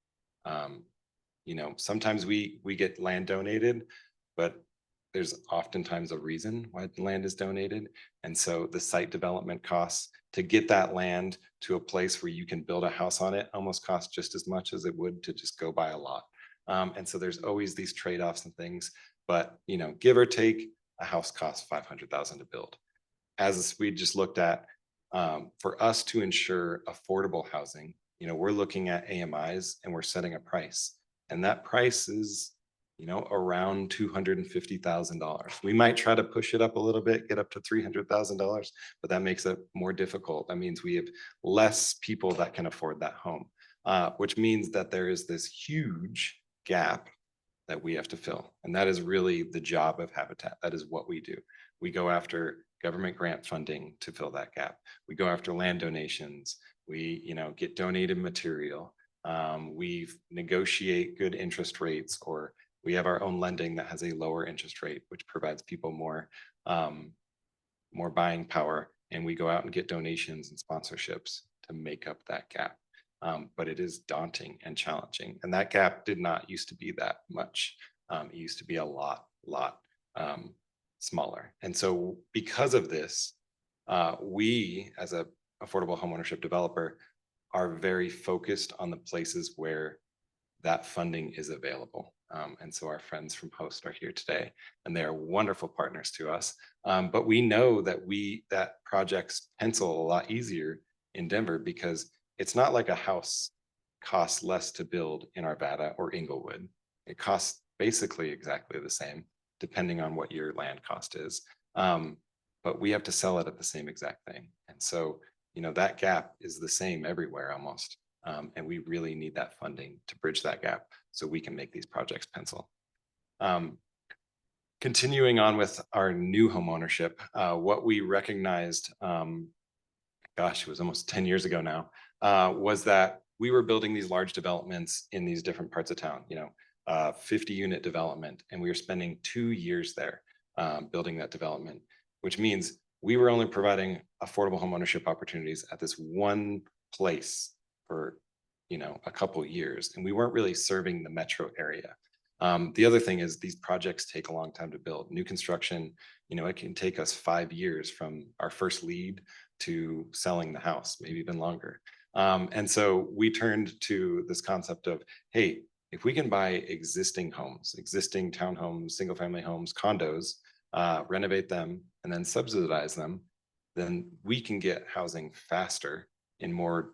Sometimes we get land donated, but there's oftentimes a reason why the land is donated. And so the site development costs to get that land to a place where you can build a house on it almost costs just as much as it would to just go buy a lot. And so there's always these trade-offs and things, but give or take, a house costs $500,000 to build. As we just looked at, for us to ensure affordable housing, we're looking at AMIs and we're setting a price, and that price is around $250,000. We might try to push it up a little bit, get up to $300,000, but that makes it more difficult. That means we have less people that can afford that home, which means that there is this huge gap that we have to fill. And that is really the job of Habitat. That is what we do. We go after government grant funding to fill that gap. We go after land donations. We, get donated material. We negotiate good interest rates, or we have our own lending that has a lower interest rate, which provides people more buying power. And we go out and get donations and sponsorships to make up that gap. But it is daunting and challenging. And that gap did not used to be that much. It used to be a lot smaller. And so because of this, we as a affordable homeownership developer are very focused on the places where that funding is available. And so our friends from Host are here today, and they are wonderful partners to us. But we know that projects pencil a lot easier in Denver because it's not like a house costs less to build in Arvada or Inglewood. It costs basically exactly the same, depending on what your land cost is. But we have to sell it at the same exact thing. And so, that gap is the same everywhere almost. And we really need that funding to bridge that gap so we can make these projects pencil. Continuing on with our new home ownership, what we recognized, it was almost 10 years ago now, was that we were building these large developments in these different parts of town, 50-unit development, and we were spending 2 years there building that development, which means we were only providing affordable homeownership opportunities at this one place for a couple of years, and we weren't really serving the metro area. The other thing is these projects take a long time to build. New construction, it can take us 5 years from our first lead to selling the house, maybe even longer. And so we turned to this concept of, hey, if we can buy existing homes, existing townhomes, single family homes, condos, renovate them and then subsidize them, then we can get housing faster in more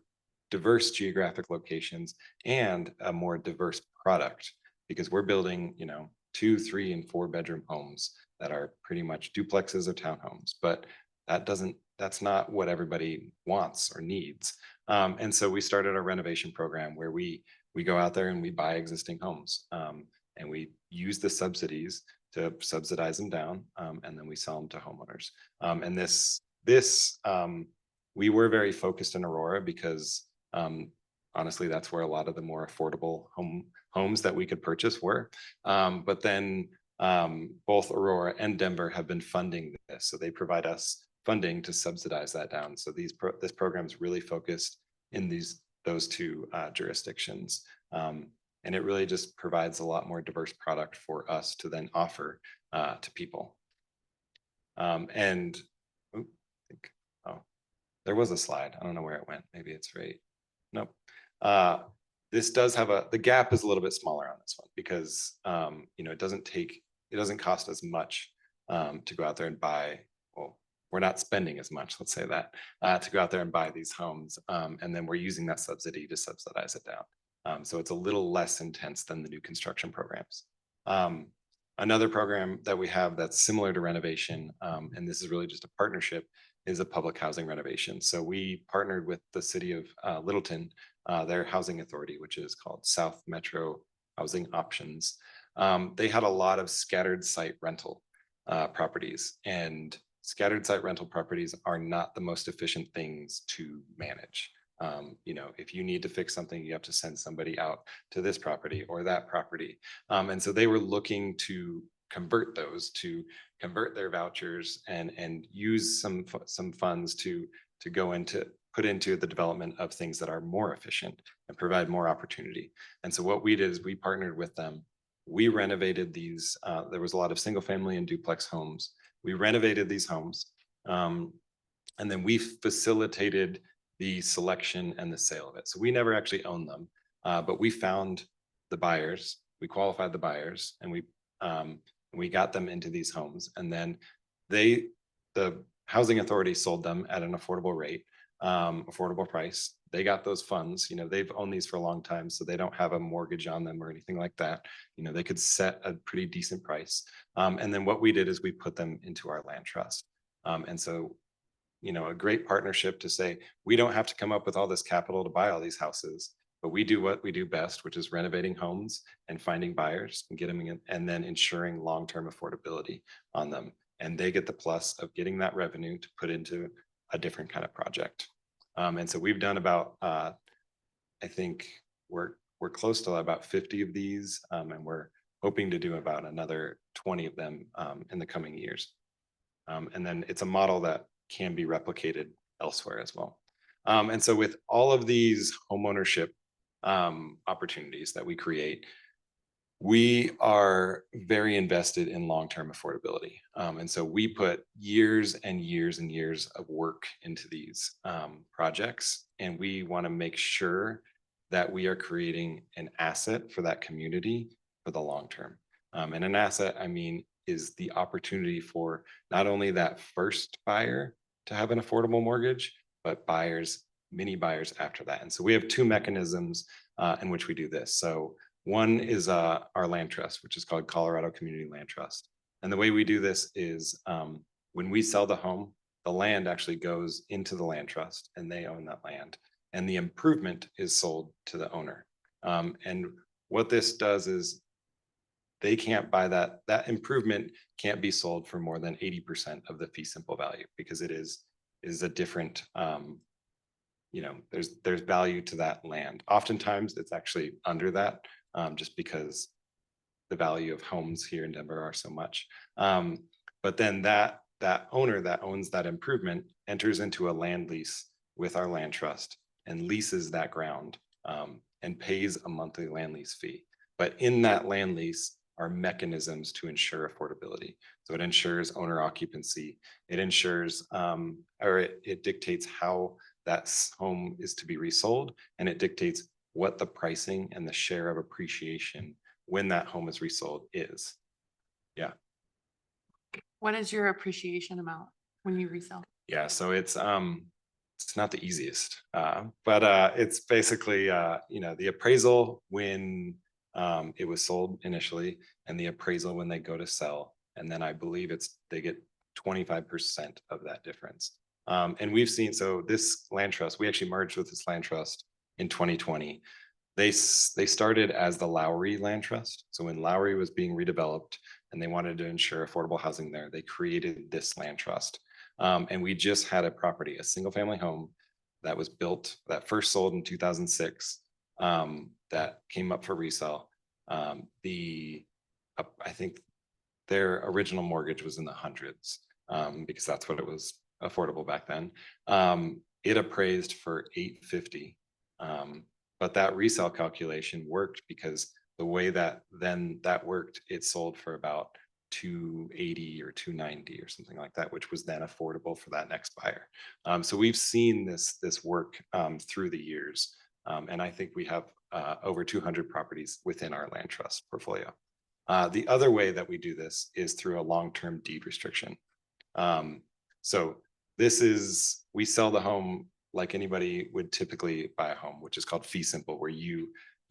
diverse geographic locations and a more diverse product, because we're building, 2, 3, and 4 bedroom homes that are pretty much duplexes or townhomes, but that's not what everybody wants or needs. And so we started a renovation program where we go out there and we buy existing homes, and we use the subsidies to subsidize them down, and then we sell them to homeowners. And this we were very focused in Aurora because honestly, that's where a lot of the more affordable homes that we could purchase were. But then both Aurora and Denver have been funding this, so they provide us funding to subsidize that down. So this program is really focused in those two jurisdictions. And it really just provides a lot more diverse product for us to then offer to people. There was a slide. I don't know where it went. Maybe it's right. Nope. This does have the gap is a little bit smaller on this one because it doesn't cost as much to go out there and buy. Well, we're not spending as much, let's say that, to go out there and buy these homes. And then we're using that subsidy to subsidize it down. So it's a little less intense than the new construction programs. Another program that we have that's similar to renovation, and this is really just a partnership, is a public housing renovation. So we partnered with the city of Littleton, their housing authority, which is called South Metro Housing Options. They had a lot of scattered site rental properties, and scattered site rental properties are not the most efficient things to manage. If you need to fix something, you have to send somebody out to this property or that property. And so they were looking to convert their vouchers and use some funds to put into the development of things that are more efficient and provide more opportunity. And so what we did is we partnered with them. We renovated these. There was a lot of single family and duplex homes. We renovated these homes, and then we facilitated the selection and the sale of it. So we never actually owned them, but we found the buyers, we qualified the buyers, and we got them into these homes. And then the housing authority sold them at an affordable rate, affordable price. They got those funds. They've owned these for a long time, so they don't have a mortgage on them or anything like that. They could set a pretty decent price. And then what we did is we put them into our land trust. And so a great partnership to say, we don't have to come up with all this capital to buy all these houses, but we do what we do best, which is renovating homes and finding buyers and getting them in, and then ensuring long-term affordability on them. And they get the plus of getting that revenue to put into a different kind of project. And so we've done about, I think we're close to about 50 of these, and we're hoping to do about another 20 of them in the coming years. And then it's a model that can be replicated elsewhere as well. And so with all of these homeownership opportunities that we create, we are very invested in long-term affordability. And so we put years and years and years of work into these projects, and we want to make sure that we are creating an asset for that community for the long term. And an asset, is the opportunity for not only that first buyer to have an affordable mortgage, but many buyers after that. And so we have two mechanisms in which we do this. So one is our land trust, which is called Colorado Community Land Trust. And the way we do this is when we sell the home, the land actually goes into the land trust and they own that land. And the improvement is sold to the owner. And what this does is they can't buy that improvement can't be sold for more than 80% of the fee simple value, because it is a different, there's value to that land. Oftentimes it's actually under that, just because the value of homes here in Denver are so much. But then that owner that owns that improvement enters into a land lease with our land trust and leases that ground, and pays a monthly land lease fee. But in that land lease are mechanisms to ensure affordability. So it ensures owner occupancy. It ensures, or it dictates how home is to be resold, and it dictates what the pricing and the share of appreciation when that home is resold is. Yeah. What is your appreciation amount when you resell? Yeah, so it's not the easiest, but it's basically the appraisal when it was sold initially, and the appraisal when they go to sell, and then I believe they get 25% of that difference. And we've seen, so this land trust, we actually merged with this land trust in 2020. They started as the Lowry Land Trust. So when Lowry was being redeveloped and they wanted to ensure affordable housing there, they created this land trust. And we just had a property, a single family home that was built, that first sold in 2006, that came up for resale. I think their original mortgage was in the hundreds, because that's what it was affordable back then. It appraised for $850. But that resale calculation worked because the way that worked, it sold for about $280 or $290 or something like that, which was then affordable for that next buyer. So we've seen this work through the years. And I think we have over 200 properties within our land trust portfolio. The other way that we do this is through a long-term deed restriction. So we sell the home like anybody would typically buy a home, which is called fee simple, where you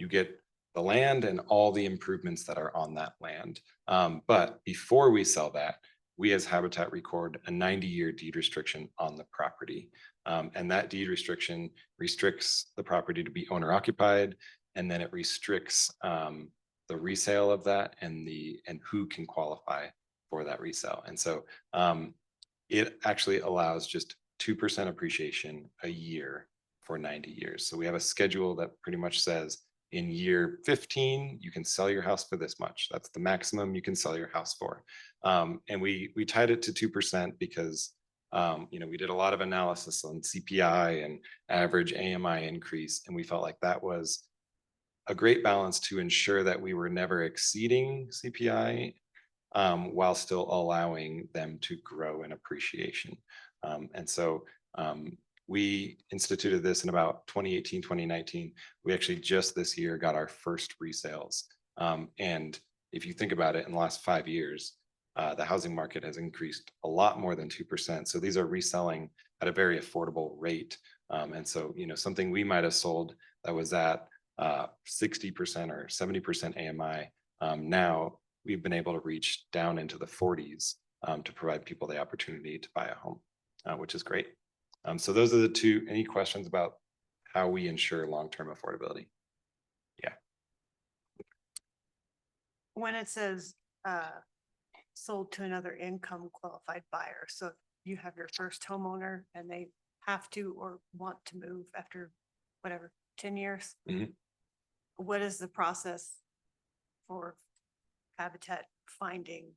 get the land and all the improvements that are on that land. But before we sell that, we as Habitat record a 90-year deed restriction on the property. And that deed restriction restricts the property to be owner occupied, and then it restricts the resale of that and who can qualify for that resale. And so it actually allows just 2% appreciation a year for 90 years. So we have a schedule that pretty much says in year 15, you can sell your house for this much. That's the maximum you can sell your house for. And we tied it to 2% because we did a lot of analysis on CPI and average AMI increase. And we felt like that was a great balance to ensure that we were never exceeding CPI while still allowing them to grow in appreciation. And so we instituted this in about 2018, 2019. We actually just this year got our first resales. And if you think about it, in the last 5 years, the housing market has increased a lot more than 2%. So these are reselling at a very affordable rate. And so, something we might have sold that was at 60% or 70% AMI, now we've been able to reach down into the 40s to provide people the opportunity to buy a home. Which is great. So those are the two. Any questions about how we ensure long-term affordability? Yeah. When it says sold to another income qualified buyer, so if you have your first homeowner and they have to or want to move after whatever, 10 years, what is the process for Habitat finding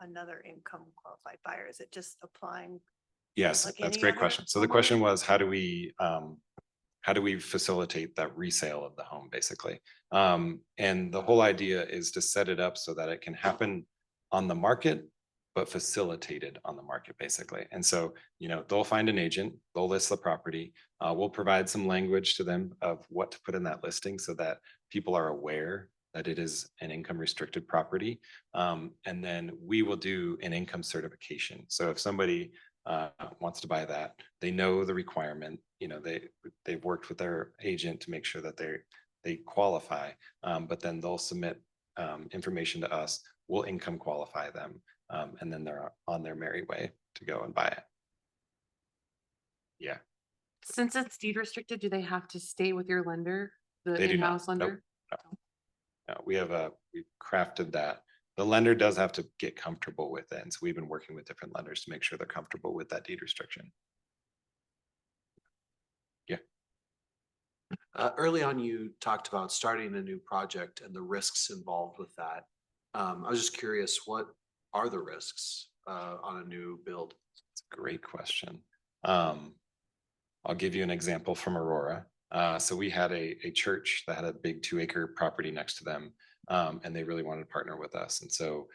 another income qualified buyer? Is it just applying? Yes, Like that's a any great other question. So the question was, how do we facilitate that resale of the home, basically? And the whole idea is to set it up so that it can happen on the market, but facilitated on the market, basically. And so, they'll find an agent, they'll list the property. We'll provide some language to them of what to put in that listing so that people are aware that it is an income restricted property. And then we will do an income certification. So if somebody wants to buy that, they know the requirement, they've worked with their agent to make sure that they qualify, but then they'll submit information to us, we'll income qualify them, and then they're on their merry way to go and buy it. Yeah. Since it's deed restricted, do they have to stay with your lender, the They do not. in-house lender? No, we've crafted that. The lender does have to get comfortable with it. And so we've been working with different lenders to make sure they're comfortable with that deed restriction. Yeah. Early on, you talked about starting a new project and the risks involved with that. I was just curious, what are the risks on a new build? It's a great question. I'll give you an example from Aurora. So we had a church that had a big 2-acre property next to them. And they really wanted to partner with us. And so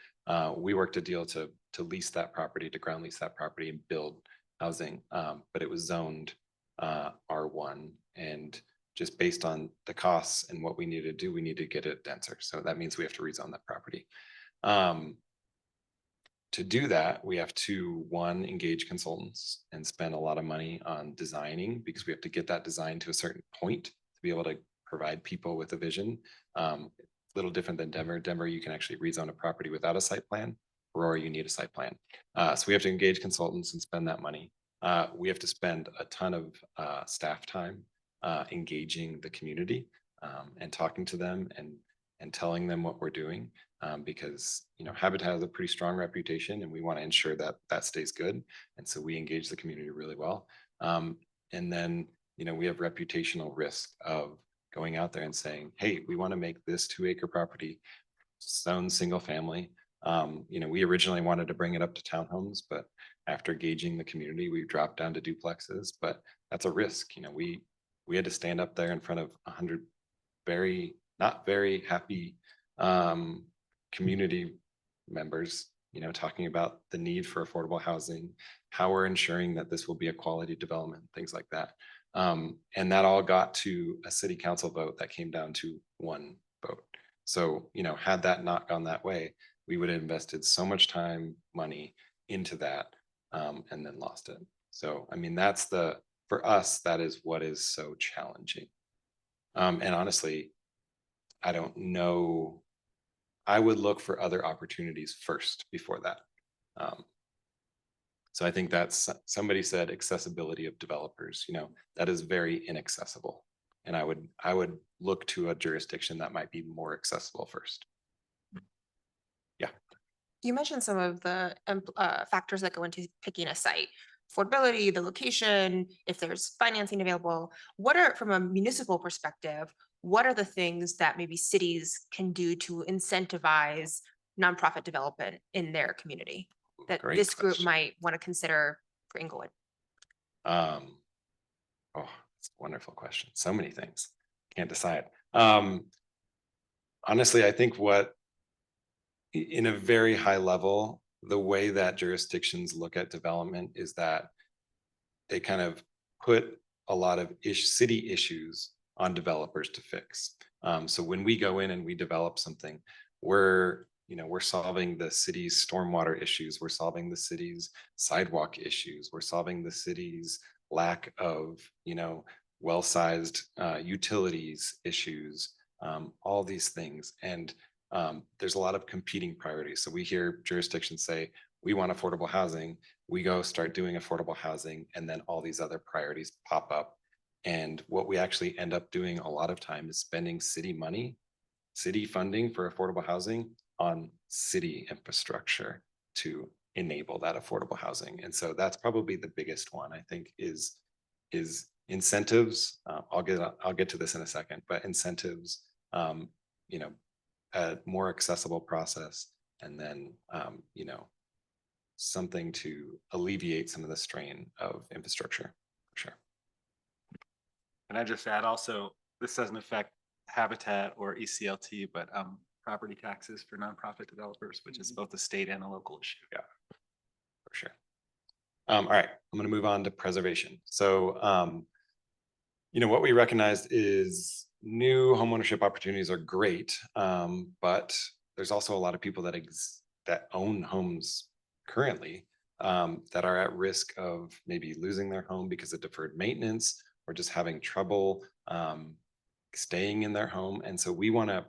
we worked a deal to lease that property, to ground lease that property and build housing. But it was zoned R1. And just based on the costs and what we need to do, we need to get it denser. So that means we have to rezone that property. To do that, we have to, one, engage consultants and spend a lot of money on designing, because we have to get that design to a certain point to be able to provide people with a vision. Little different than Denver. Denver, you can actually rezone a property without a site plan. Aurora, you need a site plan. So we have to engage consultants and spend that money. We have to spend a ton of staff time engaging the community and talking to them and telling them what we're doing. Because, you know, Habitat has a pretty strong reputation and we want to ensure that that stays good. And so we engage the community really well. And then, you know, we have reputational risk of going out there and saying, hey, we want to make this 2-acre property zone single family. You know, we originally wanted to bring it up to townhomes, but after gauging the community, we dropped down to duplexes, but that's a risk. You know, we had to stand up there in front of 100 not very happy community members, you know, talking about the need for affordable housing, how we're ensuring that this will be a quality development, things like that. And that all got to a city council vote that came down to 1 vote. So, you know, had that not gone that way, we would have invested so much time, money into that, and then lost it. So, I mean, for us, that is what is so challenging. And honestly, I don't know. I would look for other opportunities first before that. So I think that's, somebody said accessibility of developers, you know, that is very inaccessible. And I would look to a jurisdiction that might be more accessible first. Yeah. You mentioned some of the factors that go into picking a site. Affordability, the location, if there's financing available. What are, from a municipal perspective, what are the things that maybe cities can do to incentivize nonprofit development in their community that Great this group question. might want to consider for Inglewood? Oh, it's a wonderful question. So many things. Can't decide. Honestly, I think in a very high level, the way that jurisdictions look at development is that they kind of put a lot of city issues on developers to fix. So when we go in and we develop something, we're solving the city's stormwater issues, we're solving the city's sidewalk issues, we're solving the city's lack of, you know, well-sized utilities issues, all these things. And there's a lot of competing priorities. So we hear jurisdictions say, we want affordable housing, we go start doing affordable housing, and then all these other priorities pop up. And what we actually end up doing a lot of time is spending city money, city funding for affordable housing on city infrastructure to enable that affordable housing. And so that's probably the biggest one, I think, is incentives. I'll get to this in a second, but incentives, you know, a more accessible process, and then, you know, something to alleviate some of the strain of infrastructure, for sure. And I just add also, this doesn't affect Habitat or ECLT, but property taxes for nonprofit developers, which is both a state and a local issue. Yeah, for sure. All right, I'm going to move on to preservation. So, you know, what we recognized is new homeownership opportunities are great, but there's also a lot of people that own homes currently that are at risk of maybe losing their home because of deferred maintenance or just having trouble staying in their home. And so we want to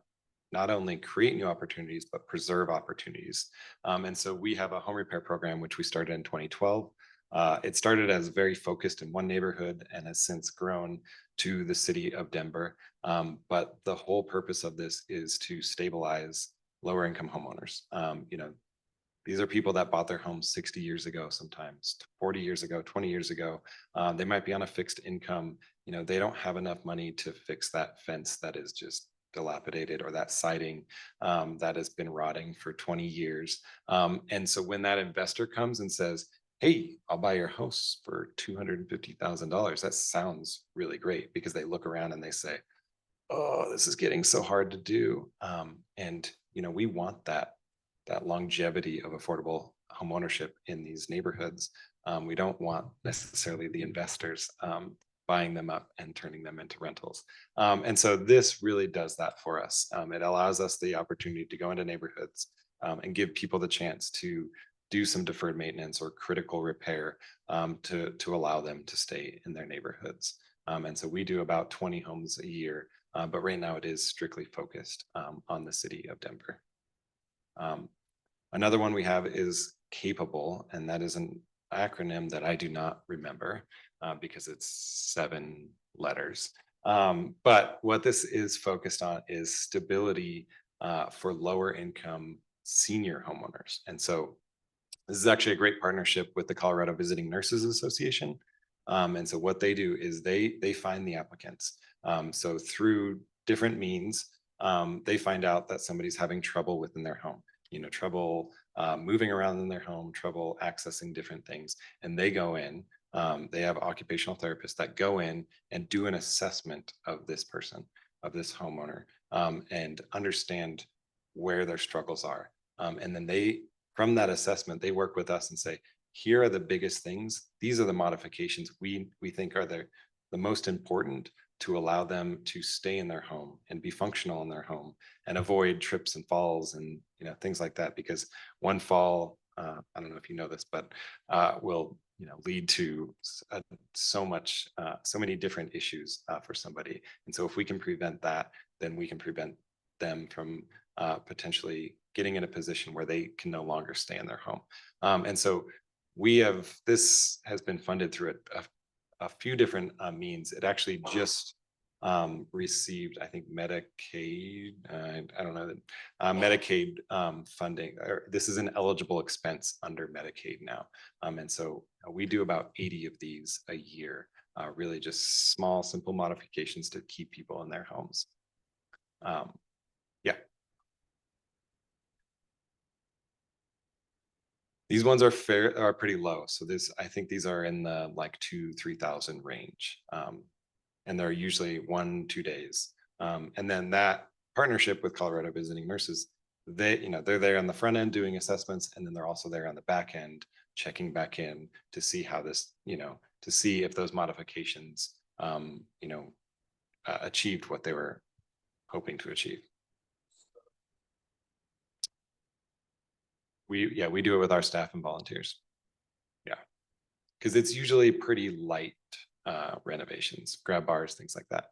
not only create new opportunities, but preserve opportunities. And so we have a home repair program, which we started in 2012. It started as very focused in one neighborhood and has since grown to the city of Denver. But the whole purpose of this is to stabilize lower income homeowners. You know, these are people that bought their homes 60 years ago, sometimes 40 years ago, 20 years ago. They might be on a fixed income. You know, they don't have enough money to fix that fence that is just dilapidated, or that siding that has been rotting for 20 years. And so when that investor comes and says, hey, I'll buy your house for $250,000, that sounds really great, because they look around and they say, oh, this is getting so hard to do. And, you know, we want that longevity of affordable homeownership in these neighborhoods. We don't want necessarily the investors buying them up and turning them into rentals. And so this really does that for us. It allows us the opportunity to go into neighborhoods and give people the chance to do some deferred maintenance or critical repair to allow them to stay in their neighborhoods. And so we do about 20 homes a year, but right now it is strictly focused on the city of Denver. Another one we have is Capable, and that is an acronym that I do not remember because it's 7 letters. But what this is focused on is stability for lower income senior homeowners. And so this is actually a great partnership with the Colorado Visiting Nurses Association. And so what they do is they find the applicants. So through different means, they find out that somebody's having trouble within their home, trouble moving around in their home, trouble accessing different things. And they go in, they have occupational therapists that go in and do an assessment of this person, of this homeowner, and understand where their struggles are. And then from that assessment, they work with us and say, here are the biggest things. These are the modifications we think are the most important to allow them to stay in their home and be functional in their home and avoid trips and falls and things like that. Because one fall, I don't know if you know this, but will lead to so many different issues for somebody. And so if we can prevent that, then we can prevent them from potentially getting in a position where they can no longer stay in their home. And so this has been funded through a few different means. It actually just received, I think, Medicaid, I don't know, Medicaid funding. This is an eligible expense under Medicaid now. And so we do about 80 of these a year, really just small, simple modifications to keep people in their homes. Yeah. These ones are pretty low. So I think these are in the like 2,000-3,000 range. And they're usually 1-2 days. And then that partnership with Colorado Visiting Nurses, they're there on the front end doing assessments, and then they're also there on the back end checking back in to see how this, to see if those modifications, achieved what they were hoping to achieve. We do it with our staff and volunteers. Yeah, because it's usually pretty light renovations, grab bars, things like that.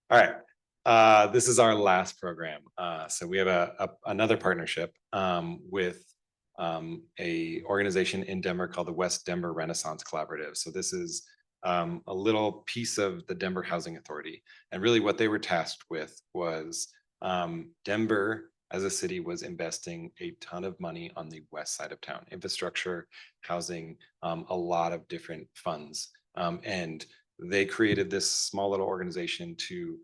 All right, this is our last program. So we have another partnership with a organization in Denver called the West Denver Renaissance Collaborative. So this is a little piece of the Denver Housing Authority. And really what they were tasked with was Denver as a city was investing a ton of money on the west side of town, infrastructure, housing, a lot of different funds. And they created this small little organization to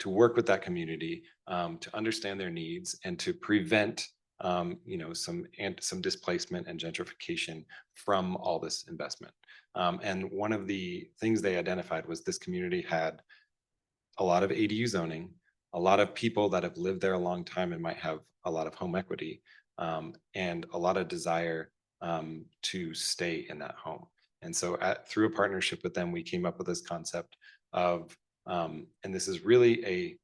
work with that community, to understand their needs and to prevent some displacement and gentrification from all this investment. And one of the things they identified was this community had a lot of ADU zoning, a lot of people that have lived there a long time and might have a lot of home equity, and a lot of desire to stay in that home. And so through a partnership with them, we came up with this concept of, and this is really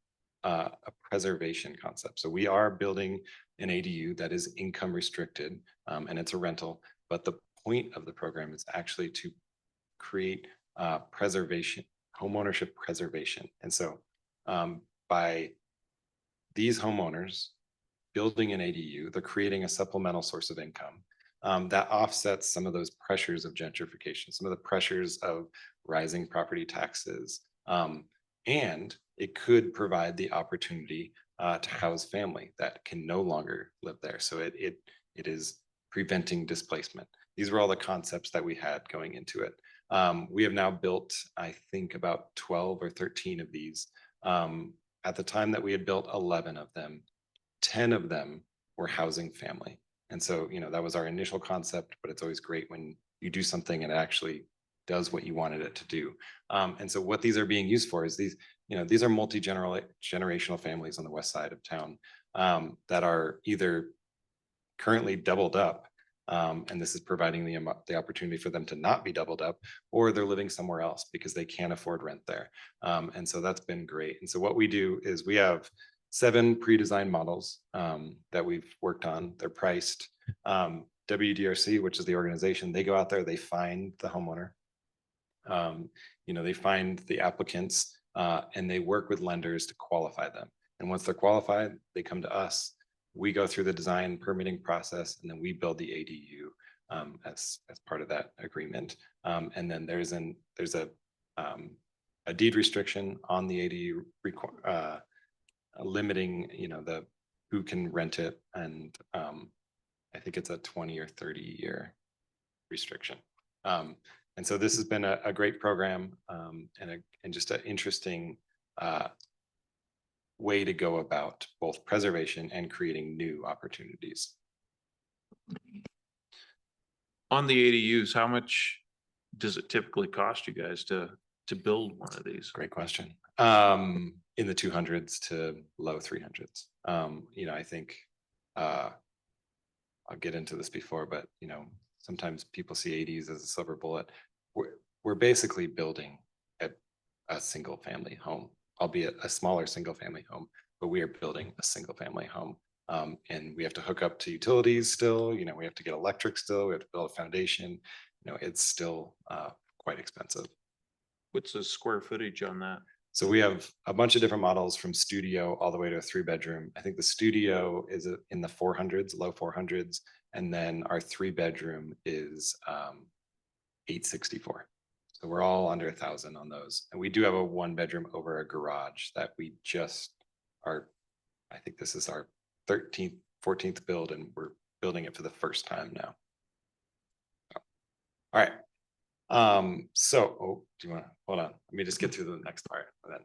a preservation concept. So we are building an ADU that is income restricted, and it's a rental, but the point of the program is actually to create preservation, homeownership preservation. And so by these homeowners building an ADU, they're creating a supplemental source of income that offsets some of those pressures of gentrification, some of the pressures of rising property taxes. And it could provide the opportunity to house family that can no longer live there. So it is preventing displacement. These were all the concepts that we had going into it. We have now built, I think, about 12 or 13 of these. At the time that we had built 11 of them, 10 of them were housing family. And so, that was our initial concept, but it's always great when you do something and it actually does what you wanted it to do. And so what these are being used for is these are multi-generational families on the west side of town that are either currently doubled up And this is providing the opportunity for them to not be doubled up, or they're living somewhere else because they can't afford rent there. And so that's been great. And so what we do is we have 7 pre-designed models that we've worked on. They're priced. WDRC, which is the organization, they go out there, they find the homeowner. They find the applicants and they work with lenders to qualify them. And once they're qualified, they come to us. We go through the design permitting process, and then we build the ADU as part of that agreement. And then there's a deed restriction on the ADU limiting, the who can rent it, and I think it's a 20 or 30-year restriction. And so this has been a great program and just an interesting way to go about both preservation and creating new opportunities. On the ADUs, how much does it typically cost you guys to build one of these? Great question. In the 200s to low 300s. I think I'll get into this before, but sometimes people see ADUs as a silver bullet. We're basically building a single family home, albeit a smaller single family home, but we are building a single family home. And we have to hook up to utilities still, we have to get electric still, we have to build a foundation. It's still quite expensive. What's the square footage on that? So we have a bunch of different models from studio all the way to a 3-bedroom. I think the studio is in the 400s, low 400s. And then our 3-bedroom is 864. So we're all under 1,000 on those. And we do have a 1-bedroom over a garage that we just are, I think this is our 13th, 14th build, and we're building it for the first time now. All right. Do you want to hold on? Let me just get through the next part. Then,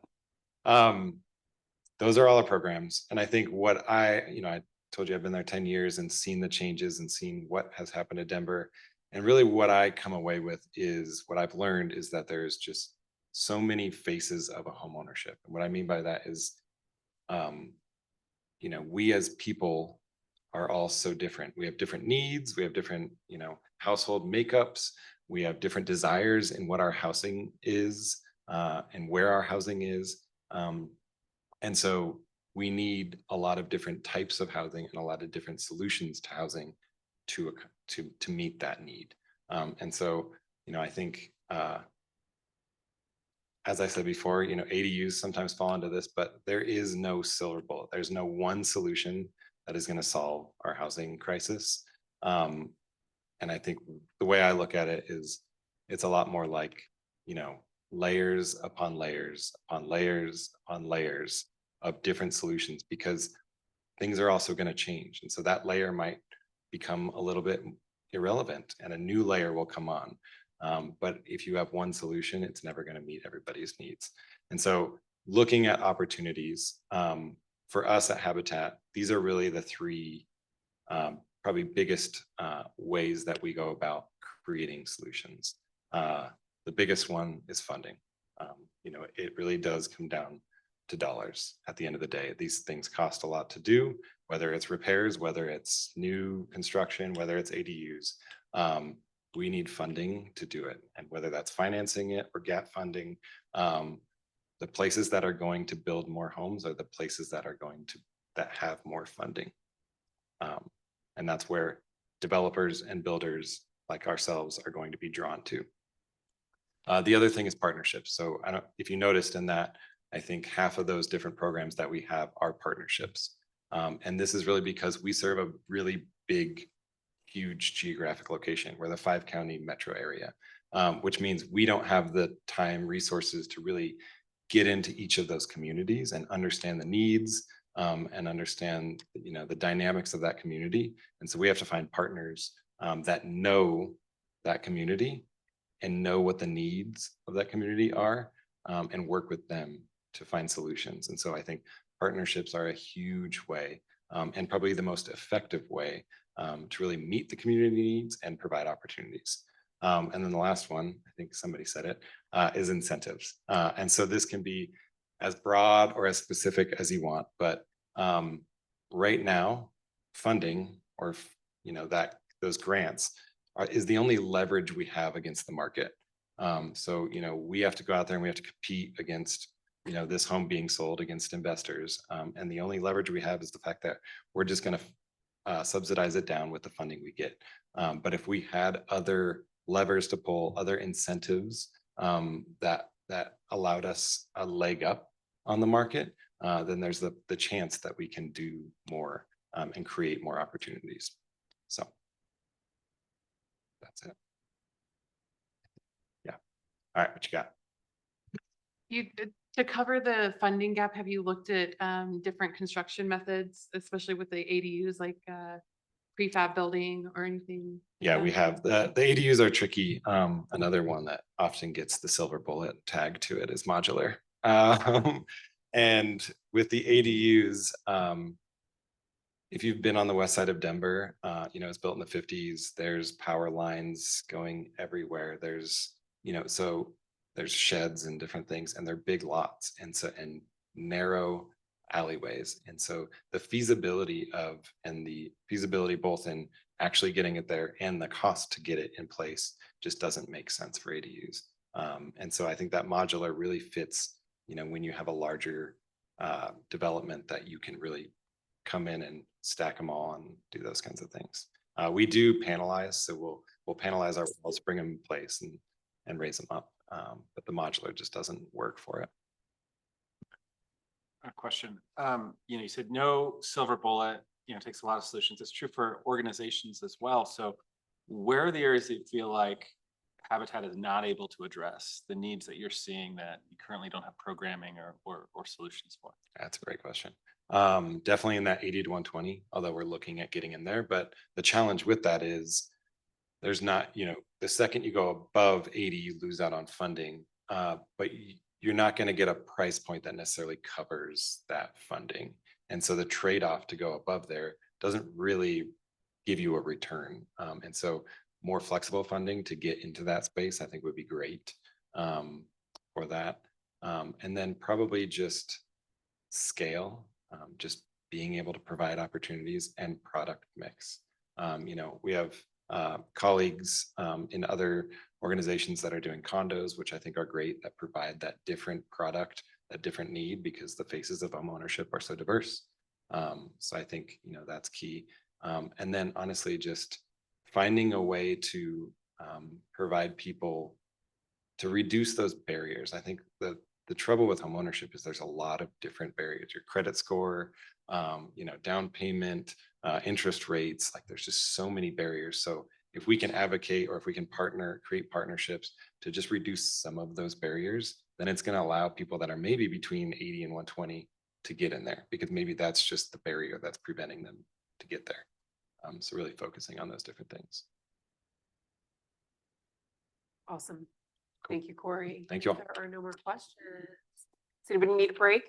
those are all our programs. And I think what I told you I've been there 10 years and seen the changes and seen what has happened to Denver. And really what I come away with is what I've learned is that there's just so many faces of a home ownership. And what I mean by that is, we as people are all so different. We have different needs. We have different, household makeups. We have different desires in what our housing is and where our housing is. And so we need a lot of different types of housing and a lot of different solutions to housing to meet that need. And so, I think, as I said before, ADUs sometimes fall into this, but there is no silver bullet. There's no one solution that is going to solve our housing crisis. And I think the way I look at it is it's a lot more like, layers upon layers upon layers upon layers of different solutions, because things are also going to change. And so that layer might become a little bit irrelevant and a new layer will come on. But if you have one solution, it's never going to meet everybody's needs. And so looking at opportunities for us at Habitat, these are really the 3 probably biggest ways that we go about creating solutions. The biggest one is funding. It really does come down to dollars at the end of the day. These things cost a lot to do, whether it's repairs, whether it's new construction, whether it's ADUs. We need funding to do it. And whether that's financing it or gap funding, the places that are going to build more homes are the places that have more funding. And that's where developers and builders like ourselves are going to be drawn to. The other thing is partnerships. So if you noticed in that, I think half of those different programs that we have are partnerships. And this is really because we serve a really big, huge geographic location. We're the 5-county metro area, which means we don't have the time, resources to really get into each of those communities and understand the needs and understand, the dynamics of that community. And so we have to find partners that know that community and know what the needs of that community are and work with them to find solutions. And so I think partnerships are a huge way and probably the most effective way to really meet the community needs and provide opportunities. And then the last one, I think somebody said it, is incentives. And so this can be as broad or as specific as you want, but right now, funding or those grants is the only leverage we have against the market. So, we have to go out there and we have to compete against, this home being sold against investors. And the only leverage we have is the fact that we're just going to subsidize it down with the funding we get. But if we had other levers to pull, other incentives that allowed us a leg up on the market, then there's the chance that we can do more and create more opportunities. So that's it. Yeah. All right, what you got? To cover the funding gap, have you looked at different construction methods, especially with the ADUs, like prefab building or anything? Yeah, we have the ADUs are tricky. Another one that often gets the silver bullet tag to it is modular. And with the ADUs, if you've been on the west side of Denver, it's built in the 50s. There's power lines going everywhere. There's, so there's sheds and different things, and they're big lots and narrow alleyways. And so the feasibility both in actually getting it there and the cost to get it in place just doesn't make sense for ADUs. And so I think that modular really fits, when you have a larger development that you can really come in and stack them all and do those kinds of things. We do panelize, so we'll panelize our walls, bring them in place and raise them up. But the modular just doesn't work for it. A question. You said no silver bullet, it takes a lot of solutions. It's true for organizations as well. So where are the areas that you feel like Habitat is not able to address the needs that you're seeing that you currently don't have programming or solutions for? That's a great question. Definitely in that 80 to 120, although we're looking at getting in there. But the challenge with that is there's not, the second you go above 80, you lose out on funding. But you're not going to get a price point that necessarily covers that funding. And so the trade-off to go above there doesn't really give you a return. And so more flexible funding to get into that space, I think would be great for that. And then probably just scale, just being able to provide opportunities and product mix. We have colleagues in other organizations that are doing condos, which I think are great, that provide that different product, a different need, because the faces of homeownership are so diverse. So I think, that's key. And then honestly, just finding a way to provide people to reduce those barriers. I think the trouble with homeownership is there's a lot of different barriers. Your credit score, down payment, interest rates, like there's just so many barriers. So if we can advocate, or if we can create partnerships to just reduce some of those barriers, then it's going to allow people that are maybe between 80 and 120 to get in there, because maybe that's just the barrier that's preventing them to get there. So really focusing on those different things. Awesome. Thank you, Kory. Thank you all. There are no more questions. Does anybody need a break?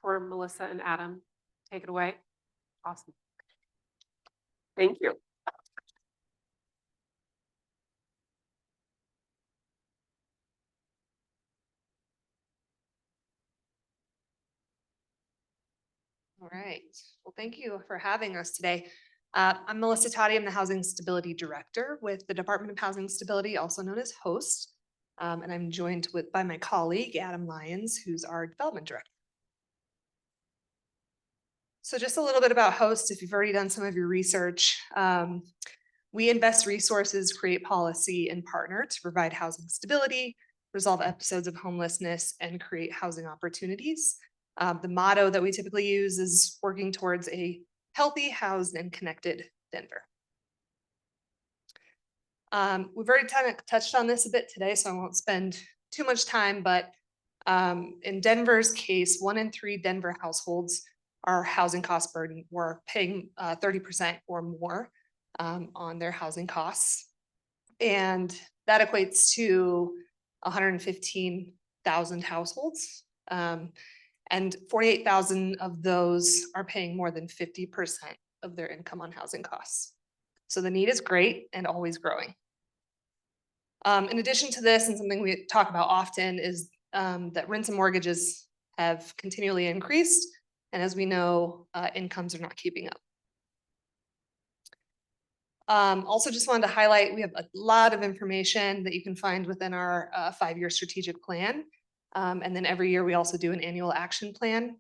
For Melissa and Adam, take it away. Awesome. Thank you. All right. Well, thank you for having us today. I'm Melissa Thate. I'm the Housing Stability Director with the Department of Housing Stability, also known as HOST. And I'm joined by my colleague, Adam Lyons, who's our Development Director. So just a little bit about HOST, if you've already done some of your research. We invest resources, create policy, and partner to provide housing stability, resolve episodes of homelessness, and create housing opportunities. The motto that we typically use is working towards a healthy, housed, and connected Denver. We've already kind of touched on this a bit today, so I won't spend too much time, but in Denver's case, 1 in 3 Denver households are housing cost burden, or paying 30% or more on their housing costs. And that equates to 115,000 households. And 48,000 of those are paying more than 50% of their income on housing costs. So the need is great and always growing. In addition to this, and something we talk about often, is that rents and mortgages have continually increased. And as we know, incomes are not keeping up. Also just wanted to highlight, we have a lot of information that you can find within our 5-year strategic plan. And then every year we also do an annual action plan.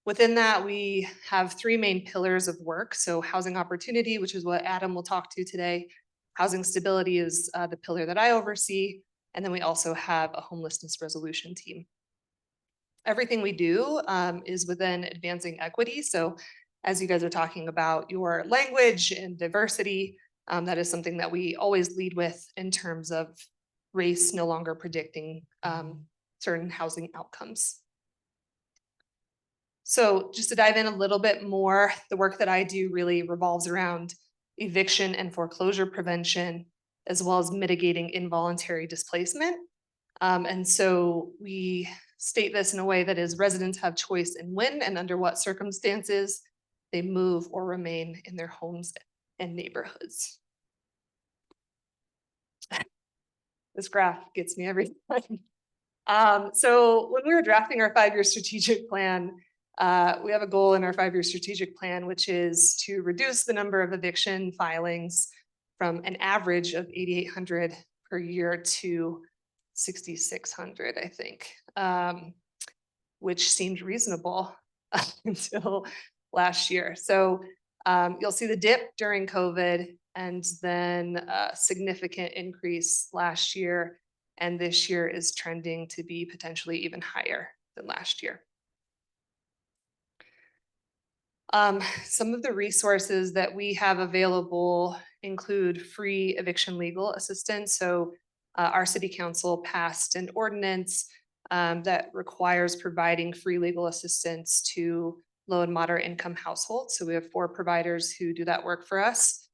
Within that, we have 3 main pillars of work. So housing opportunity, which is what Adam will talk to today. Housing stability is the pillar that I oversee. And then we also have a homelessness resolution team. Everything we do is within advancing equity. So as you guys are talking about your language and diversity, that is something that we always lead with in terms of race no longer predicting certain housing outcomes. So just to dive in a little bit more, the work that I do really revolves around eviction and foreclosure prevention, as well as mitigating involuntary displacement. And so we state this in a way that is residents have choice in when and under what circumstances they move or remain in their homes and neighborhoods. This graph gets me every time. So when we were drafting our 5-year strategic plan, we have a goal in our 5-year strategic plan, which is to reduce the number of eviction filings from an average of 8,800 per year to 6,600, I think, which seemed reasonable until last year. So you'll see the dip during COVID and then a significant increase last year. And this year is trending to be potentially even higher than last year. Some of the resources that we have available include free eviction legal assistance. So our city council passed an ordinance that requires providing free legal assistance to low and moderate income households. So we have 4 providers who do that work for us.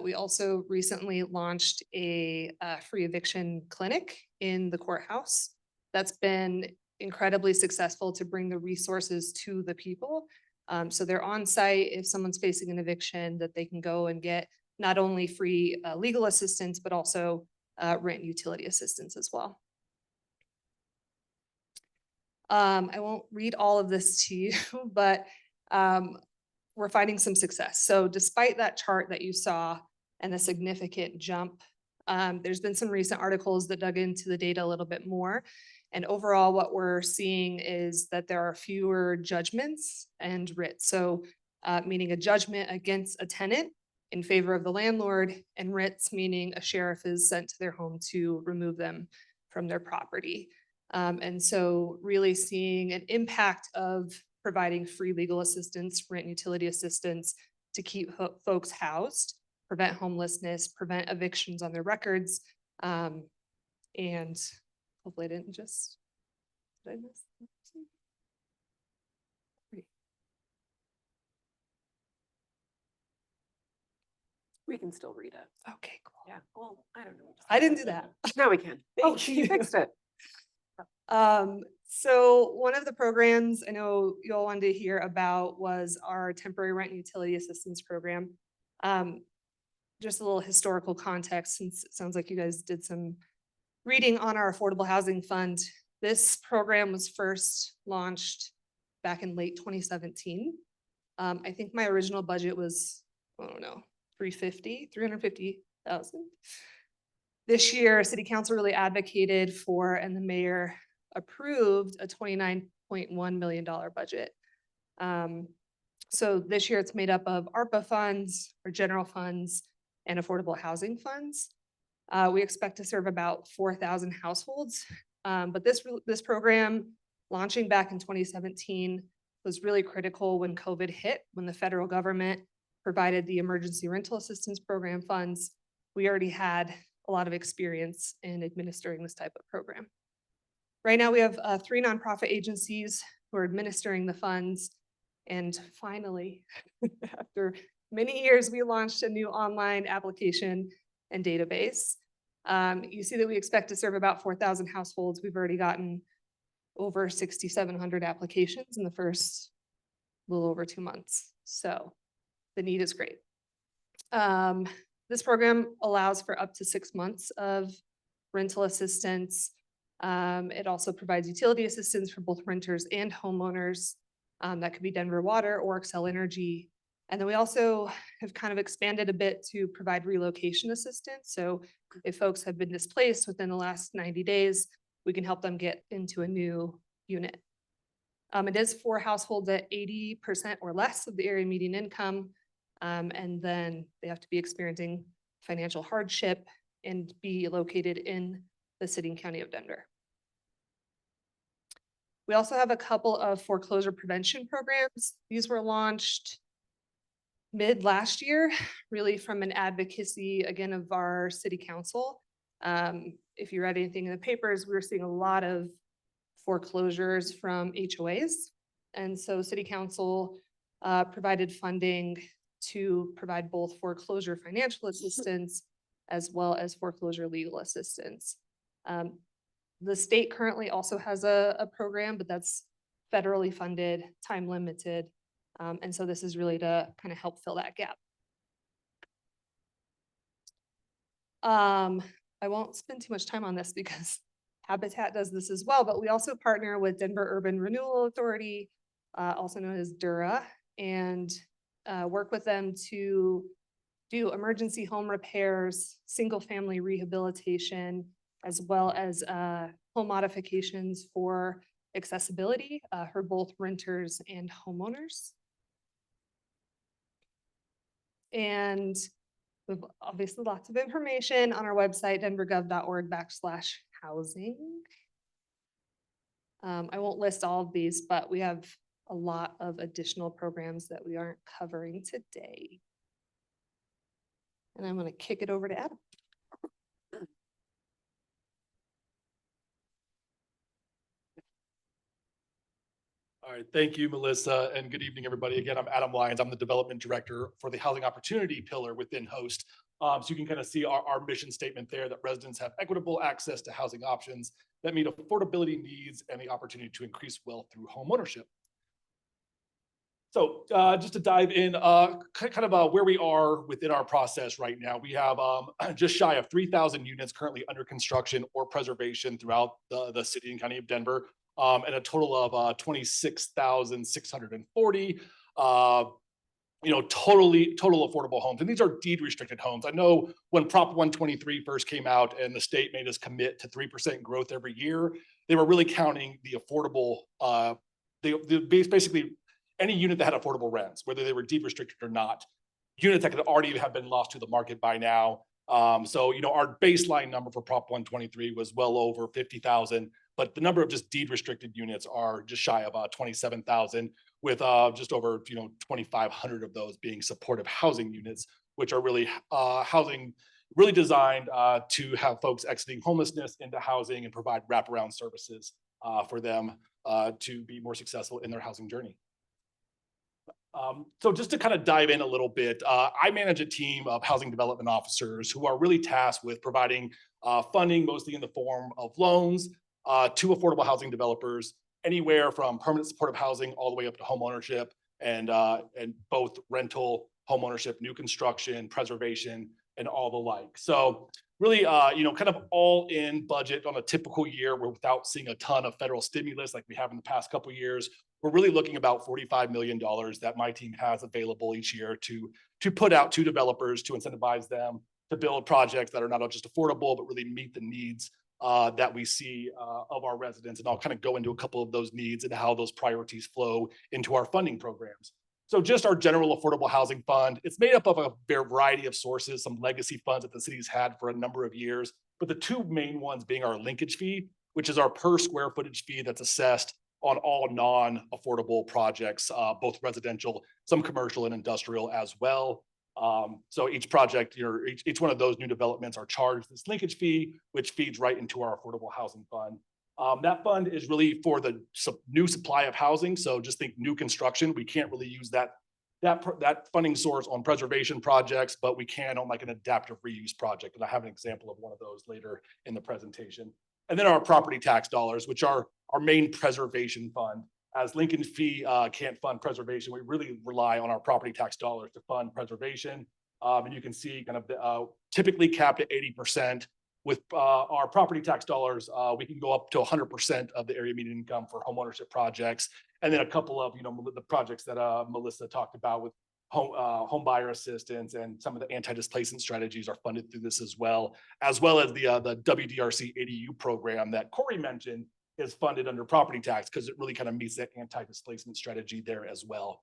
We also recently launched a free eviction clinic in the courthouse. That's been incredibly successful to bring the resources to the people. So they're on site if someone's facing an eviction, that they can go and get not only free legal assistance, but also rent utility assistance as well. I won't read all of this to you, but we're finding some success. So despite that chart that you saw and the significant jump, there's been some recent articles that dug into the data a little bit more. And overall, what we're seeing is that there are fewer judgments and writs. So meaning a judgment against a tenant in favor of the landlord, and writs meaning a sheriff is sent to their home to remove them from their property. And so really seeing an impact of providing free legal assistance, rent utility assistance to keep folks housed, prevent homelessness, prevent evictions on their records. And hopefully I didn't just, did I miss something? We can still read it. Okay, cool. Yeah, well, I don't know. I didn't do that. Now we can. Oh, Thank she you. fixed it. So one of the programs I know you all wanted to hear about was our temporary rent and utility assistance program. Just a little historical context, since it sounds like you guys did some reading on our affordable housing fund. This program was first launched back in late 2017. I think my original budget was, I don't know, 350,000. This year, City Council really advocated for, and the mayor approved, a $29.1 million budget. So this year it's made up of ARPA funds, or general funds, and affordable housing funds. We expect to serve about 4,000 households. But this program, launching back in 2017, was really critical when COVID hit, when the federal government provided the emergency rental assistance program funds. We already had a lot of experience in administering this type of program. Right now we have 3 nonprofit agencies who are administering the funds. And finally, after many years, we launched a new online application and database. You see that we expect to serve about 4,000 households. We've already gotten over 6,700 applications in the first little over 2 months. So the need is great. This program allows for up to 6 months of rental assistance. It also provides utility assistance for both renters and homeowners. That could be Denver Water or Excel Energy. And then we also have kind of expanded a bit to provide relocation assistance. So if folks have been displaced within the last 90 days, we can help them get into a new unit. It is for households at 80% or less of the area median income. And then they have to be experiencing financial hardship and be located in the city and county of Denver. We also have a couple of foreclosure prevention programs. These were launched mid last year, really from an advocacy, again, of our city council. If you read anything in the papers, we were seeing a lot of foreclosures from HOAs. And so city council provided funding to provide both foreclosure financial assistance as well as foreclosure legal assistance. The state currently also has a program, but that's federally funded, time limited. And so this is really to kind of help fill that gap. I won't spend too much time on this because Habitat does this as well, but we also partner with Denver Urban Renewal Authority, also known as DURA, and work with them to do emergency home repairs, single family rehabilitation, as well as home modifications for accessibility for both renters and homeowners. And we've obviously lots of information on our website, denvergov.org/housing. I won't list all of these, but we have a lot of additional programs that we aren't covering today. And I'm going to kick it over to Adam. All right, thank you, Melissa, and good evening, everybody. Again, I'm Adam Lyons. I'm the Development Director for the Housing Opportunity Pillar within HOST. So you can kind of see our mission statement there, that residents have equitable access to housing options that meet affordability needs and the opportunity to increase wealth through home ownership. So just to dive in, kind of where we are within our process right now, we have just shy of 3,000 units currently under construction or preservation throughout the city and county of Denver. And a total of 26,640, total affordable homes. And these are deed restricted homes. I know when Prop 123 first came out and the state made us commit to 3% growth every year, they were really counting the affordable, basically any unit that had affordable rents, whether they were deed restricted or not, units that could already have been lost to the market by now. So, our baseline number for Prop 123 was well over 50,000. But the number of just deed restricted units are just shy of 27,000, with just over 2,500 of those being supportive housing units, which are really housing really designed to have folks exiting homelessness into housing and provide wraparound services for them to be more successful in their housing journey. So just to kind of dive in a little bit, I manage a team of housing development officers who are really tasked with providing funding, mostly in the form of loans, to affordable housing developers, anywhere from permanent supportive housing all the way up to home ownership and both rental, home ownership, new construction, preservation, and all the like. So really, kind of all in budget on a typical year without seeing a ton of federal stimulus like we have in the past couple of years. We're really looking about $45 million that my team has available each year to put out to developers to incentivize them to build projects that are not just affordable, but really meet the needs that we see of our residents. And I'll kind of go into a couple of those needs and how those priorities flow into our funding programs. So just our general affordable housing fund, it's made up of a variety of sources, some legacy funds that the city's had for a number of years, but the two main ones being our linkage fee, which is our per square footage fee that's assessed on all non-affordable projects, both residential, some commercial and industrial as well. So each project, each one of those new developments are charged this linkage fee, which feeds right into our affordable housing fund. That fund is really for the new supply of housing. So just think new construction. We can't really use that funding source on preservation projects, but we can on like an adaptive reuse project. And I have an example of one of those later in the presentation. And then our property tax dollars, which are our main preservation fund. As linkage fee can't fund preservation, we really rely on our property tax dollars to fund preservation. And you can see kind of typically capped at 80%. With our property tax dollars, we can go up to 100% of the area median income for homeownership projects. And then a couple of, the projects that Melissa talked about with home buyer assistance, and some of the anti-displacement strategies are funded through this as well as the WDRC ADU program that Kory mentioned is funded under property tax because it really kind of meets that anti-displacement strategy there as well.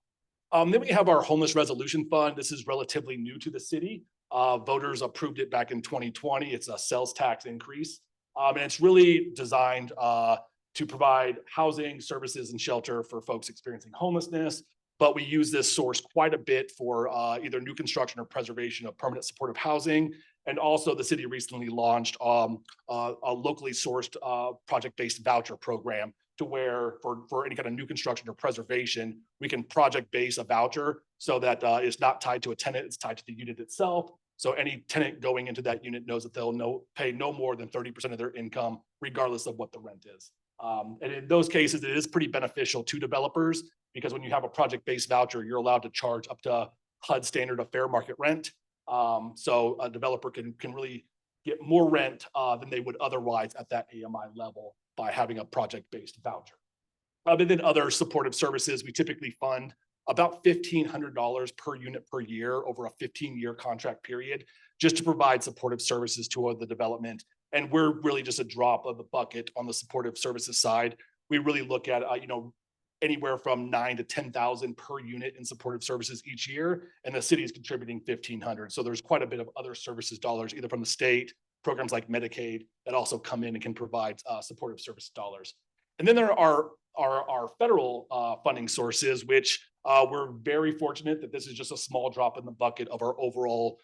Then we have our homeless resolution fund. This is relatively new to the city. Voters approved it back in 2020. It's a sales tax increase. And it's really designed to provide housing, services, and shelter for folks experiencing homelessness. But we use this source quite a bit for either new construction or preservation of permanent supportive housing. And also the city recently launched a locally sourced project-based voucher program to where for any kind of new construction or preservation, we can project base a voucher so that it's not tied to a tenant, it's tied to the unit itself. So any tenant going into that unit knows that they'll pay no more than 30% of their income, regardless of what the rent is. And in those cases, it is pretty beneficial to developers because when you have a project-based voucher, you're allowed to charge up to HUD standard of fair market rent. So a developer can really get more rent than they would otherwise at that AMI level by having a project-based voucher. And then other supportive services, we typically fund about $1,500 per unit per year over a 15-year contract period, just to provide supportive services to the development. And we're really just a drop of the bucket on the supportive services side. We really look at, anywhere from 9,000 to 10,000 per unit in supportive services each year, and the city is contributing 1,500. So there's quite a bit of other services dollars, either from the state, programs like Medicaid, that also come in and can provide supportive service dollars. And then there are our federal funding sources, which we're very fortunate that this is just a small drop in the bucket of our overall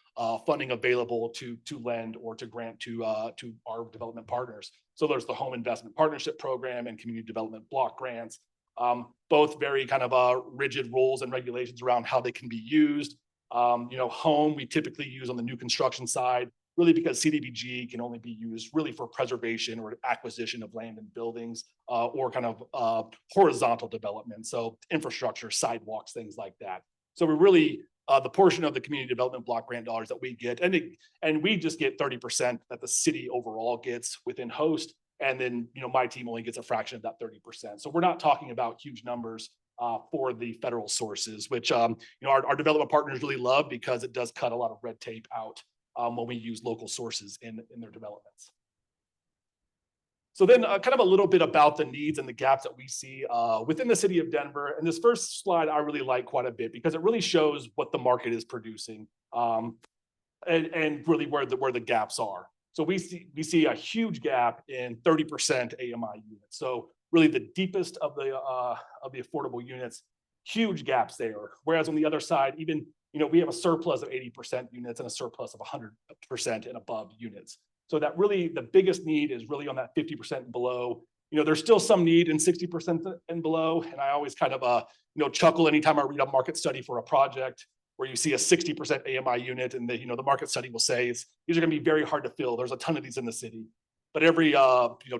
funding available to lend or to grant to our development partners. So there's the Home Investment Partnership Program and Community Development Block Grants, both very kind of rigid rules and regulations around how they can be used. Home we typically use on the new construction side, really because CDBG can only be used really for preservation or acquisition of land and buildings or kind of horizontal development. So infrastructure, sidewalks, things like that. So we're really the portion of the community development block grant dollars that we get, and we just get 30% that the city overall gets within host. And then, my team only gets a fraction of that 30%. So we're not talking about huge numbers for the federal sources, which, our development partners really love because it does cut a lot of red tape out when we use local sources in their developments. So then kind of a little bit about the needs and the gaps that we see within the city of Denver. And this first slide I really like quite a bit because it really shows what the market is producing and really where the gaps are. So we see a huge gap in 30% AMI units. So really the deepest of the affordable units, huge gaps there. Whereas on the other side, even we have a surplus of 80% units and a surplus of 100% and above units. So that really the biggest need is really on that 50% and below. There's still some need in 60% and below. And I always kind of chuckle anytime I read a market study for a project where you see a 60% AMI unit and the market study will say these are going to be very hard to fill. There's a ton of these in the city. But every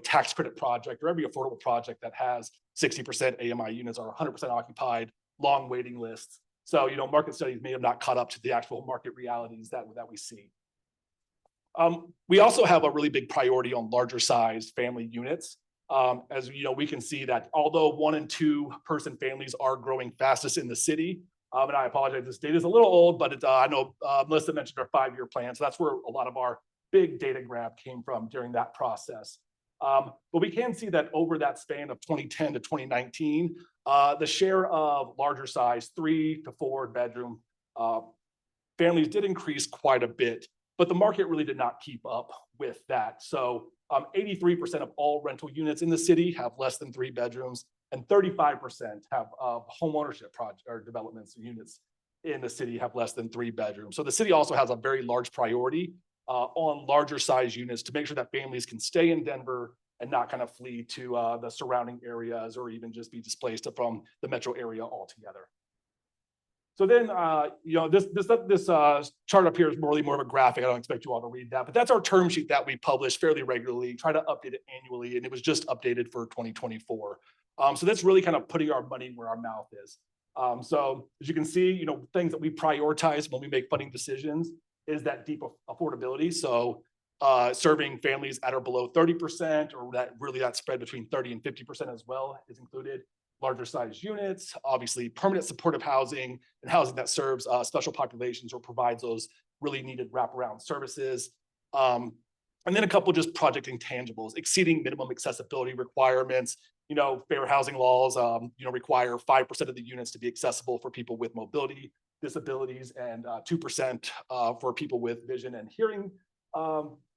tax credit project or every affordable project that has 60% AMI units are 100% occupied, long waiting lists. So, market studies may have not caught up to the actual market realities that we see. We also have a really big priority on larger sized family units. As we can see that although 1 and 2 person families are growing fastest in the city, and I apologize, this data is a little old, but I know Melissa mentioned our 5-year plan. So that's where a lot of our big data grab came from during that process. But we can see that over that span of 2010 to 2019, the share of larger size 3 to 4 bedroom families did increase quite a bit, but the market really did not keep up with that. So 83% of all rental units in the city have less than 3 bedrooms, and 35% have home ownership project or developments units in the city have less than 3 bedrooms. So the city also has a very large priority on larger size units to make sure that families can stay in Denver and not kind of flee to the surrounding areas or even just be displaced from the metro area altogether. So then, this chart up here is more of a graphic. I don't expect you all to read that, but that's our term sheet that we publish fairly regularly, try to update it annually, and it was just updated for 2024. So that's really kind of putting our money where our mouth is. So as you can see, things that we prioritize when we make funding decisions is that deep affordability. So serving families at or below 30%, or that spread between 30 and 50% as well is included. larger size units, obviously permanent supportive housing and housing that serves special populations or provides those really needed wraparound services. And then a couple just project intangibles, exceeding minimum accessibility requirements. You know, fair housing laws, require 5% of the units to be accessible for people with mobility disabilities and 2% for people with vision and hearing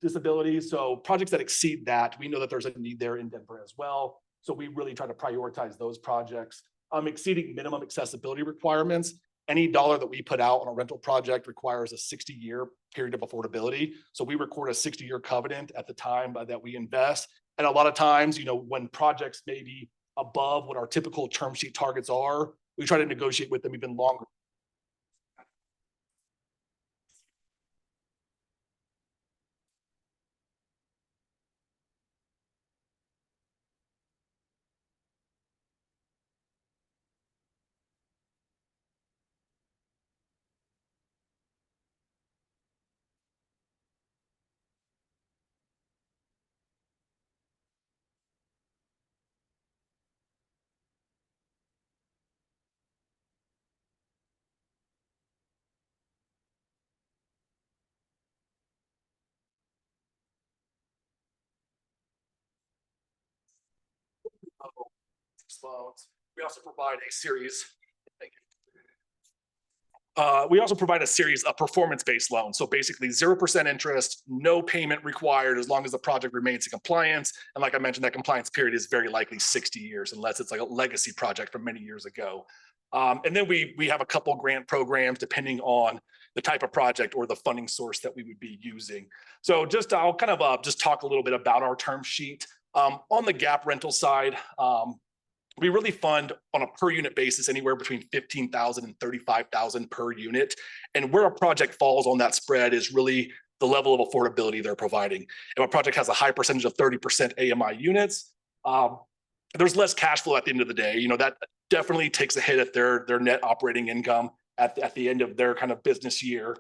disabilities. So projects that exceed that, we know that there's a need there in Denver as well. So we really try to prioritize those projects. Exceeding minimum accessibility requirements. Any dollar that we put out on a rental project requires a 60-year period of affordability. So we record a 60-year covenant at the time that we invest. And a lot of times, when projects may be above what our typical term sheet targets are, we try to negotiate with them even longer. Loans. We also provide a series. Thank you. We also provide a series of performance-based loans. So basically 0% interest, no payment required as long as the project remains in compliance. And like I mentioned, that compliance period is very likely 60 years unless it's like a legacy project from many years ago. And then we have a couple grant programs depending on the type of project or the funding source that we would be using. So I'll kind of just talk a little bit about our term sheet. On the gap rental side, we really fund on a per unit basis anywhere between $15,000 and $35,000 per unit. And where a project falls on that spread is really the level of affordability they're providing. If a project has a high percentage of 30% AMI units, there's less cash flow at the end of the day. That definitely takes a hit at their net operating income at the end of their kind of business year.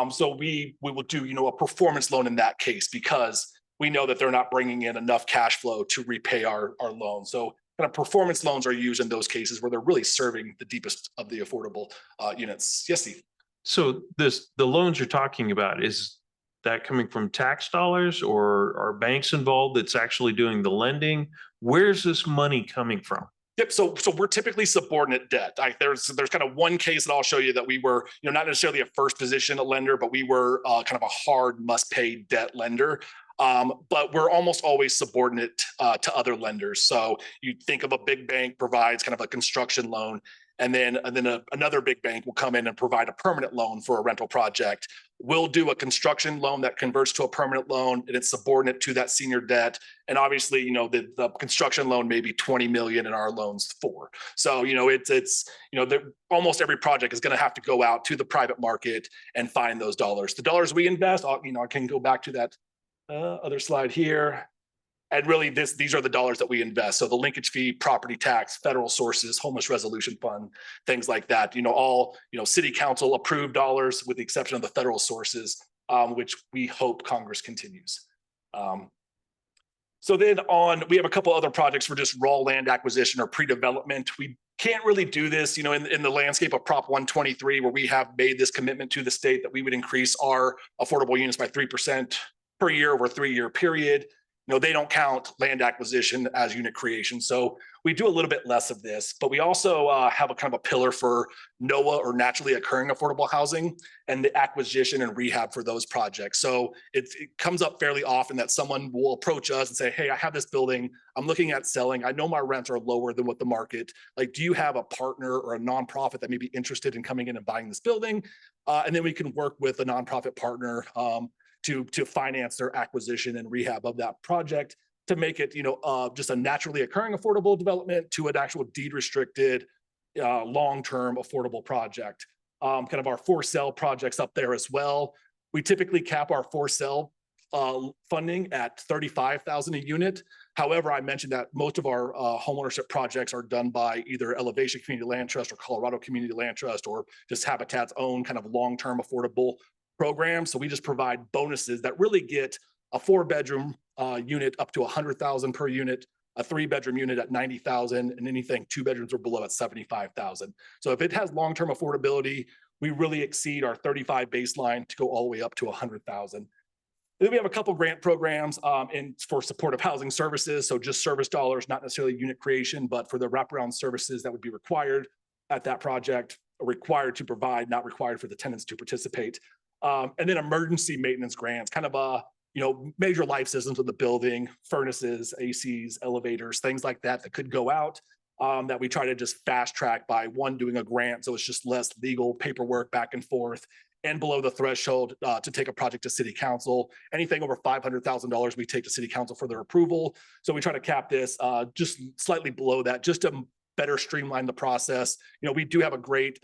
So we will do, a performance loan in that case because we know that they're not bringing in enough cash flow to repay our loan. So kind of performance loans are used in those cases where they're really serving the deepest of the affordable units. Yes, Steve. So the loans you're talking about, is that coming from tax dollars or are banks involved that's actually doing the lending? Where's this money coming from? Yep. So we're typically subordinate debt. There's kind of one case that I'll show you that we were, not necessarily a first position lender, but we were kind of a hard must pay debt lender. But we're almost always subordinate to other lenders. So you think of a big bank provides kind of a construction loan, and then another big bank will come in and provide a permanent loan for a rental project. We'll do a construction loan that converts to a permanent loan, and it's subordinate to that senior debt. And obviously, the construction loan may be 20 million and our loan's 4. So, almost every project is going to have to go out to the private market and find those dollars. The dollars we invest, I can go back to that other slide here. And really these are the dollars that we invest. So the linkage fee, property tax, federal sources, homeless resolution fund, things like that, all, city council approved dollars with the exception of the federal sources, which we hope Congress continues. So then we have a couple other projects for just raw land acquisition or pre-development. We can't really do this, in the landscape of Prop 123, where we have made this commitment to the state that we would increase our affordable units by 3% per year over a 3-year period. They don't count land acquisition as unit creation. So we do a little bit less of this, but we also have a kind of a pillar for NOAA or naturally occurring affordable housing and the acquisition and rehab for those projects. So it comes up fairly often that someone will approach us and say, hey, I have this building, I'm looking at selling. I know my rents are lower than what the market, do you have a partner or a nonprofit that may be interested in coming in and buying this building? And then we can work with a nonprofit partner to finance their acquisition and rehab of that project to make it, just a naturally occurring affordable development to an actual deed restricted, long-term affordable project. Kind of our for sale projects up there as well. We typically cap our for sale funding at $35,000 a unit. However, I mentioned that most of our homeownership projects are done by either Elevation Community Land Trust or Colorado Community Land Trust or just Habitat's own kind of long-term affordable program. So we just provide bonuses that really get a 4-bedroom unit up to $100,000 per unit, a 3-bedroom unit at 90,000, and anything 2 bedrooms or below at 75,000. So if it has long-term affordability, we really exceed our 35 baseline to go all the way up to 100,000. Then we have a couple grant programs for supportive housing services. So just service dollars, not necessarily unit creation, but for the wraparound services that would be required at that project, required to provide, not required for the tenants to participate. And then emergency maintenance grants, kind of major life systems of the building, furnaces, ACs, elevators, things like that that could go out that we try to just fast track by doing a grant. So it's just less legal paperwork back and forth and below the threshold to take a project to city council. Anything over $500,000 we take to city council for their approval. So we try to cap this just slightly below that, just to better streamline the process. We do have a great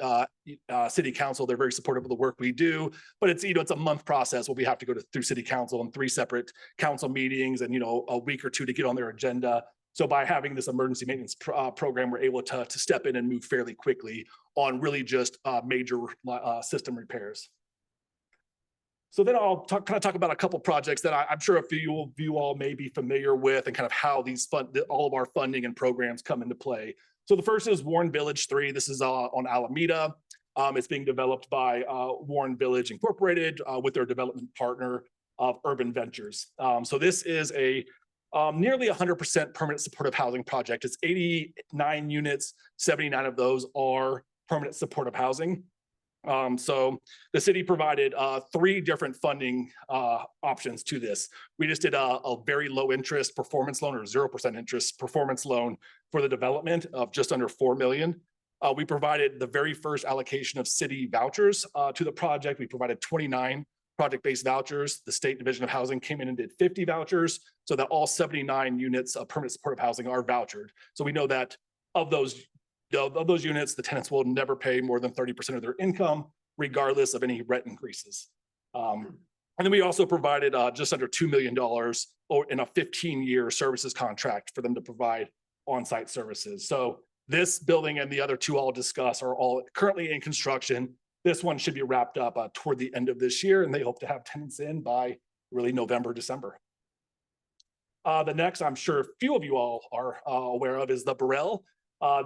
city council. They're very supportive of the work we do, but it's a month process where we have to go through city council and 3 separate council meetings and a week or 2 to get on their agenda. So by having this emergency maintenance program, we're able to step in and move fairly quickly on really just major system repairs. So then I'll talk about a couple projects that I'm sure you all may be familiar with, and kind of how all of our funding and programs come into play. So the first is Warren Village 3. This is on Alameda. It's being developed by Warren Village Incorporated with their development partner of Urban Ventures. So this is a nearly 100% permanent supportive housing project. It's 89 units, 79 of those are permanent supportive housing. So the city provided 3 different funding options to this. We just did a very low interest performance loan, or 0% interest performance loan for the development of just under $4 million. We provided the very first allocation of city vouchers to the project. We provided 29 project-based vouchers. The State Division of Housing came in and did 50 vouchers, so that all 79 units of permanent supportive housing are vouchered. So we know that of those units, the tenants will never pay more than 30% of their income, regardless of any rent increases. And then we also provided just under $2 million in a 15-year services contract for them to provide on-site services. So this building and the other 2 I'll discuss are all currently in construction. This one should be wrapped up toward the end of this year, and they hope to have tenants in by really November, December. The next, I'm sure a few of you all are aware of, is the Burrell.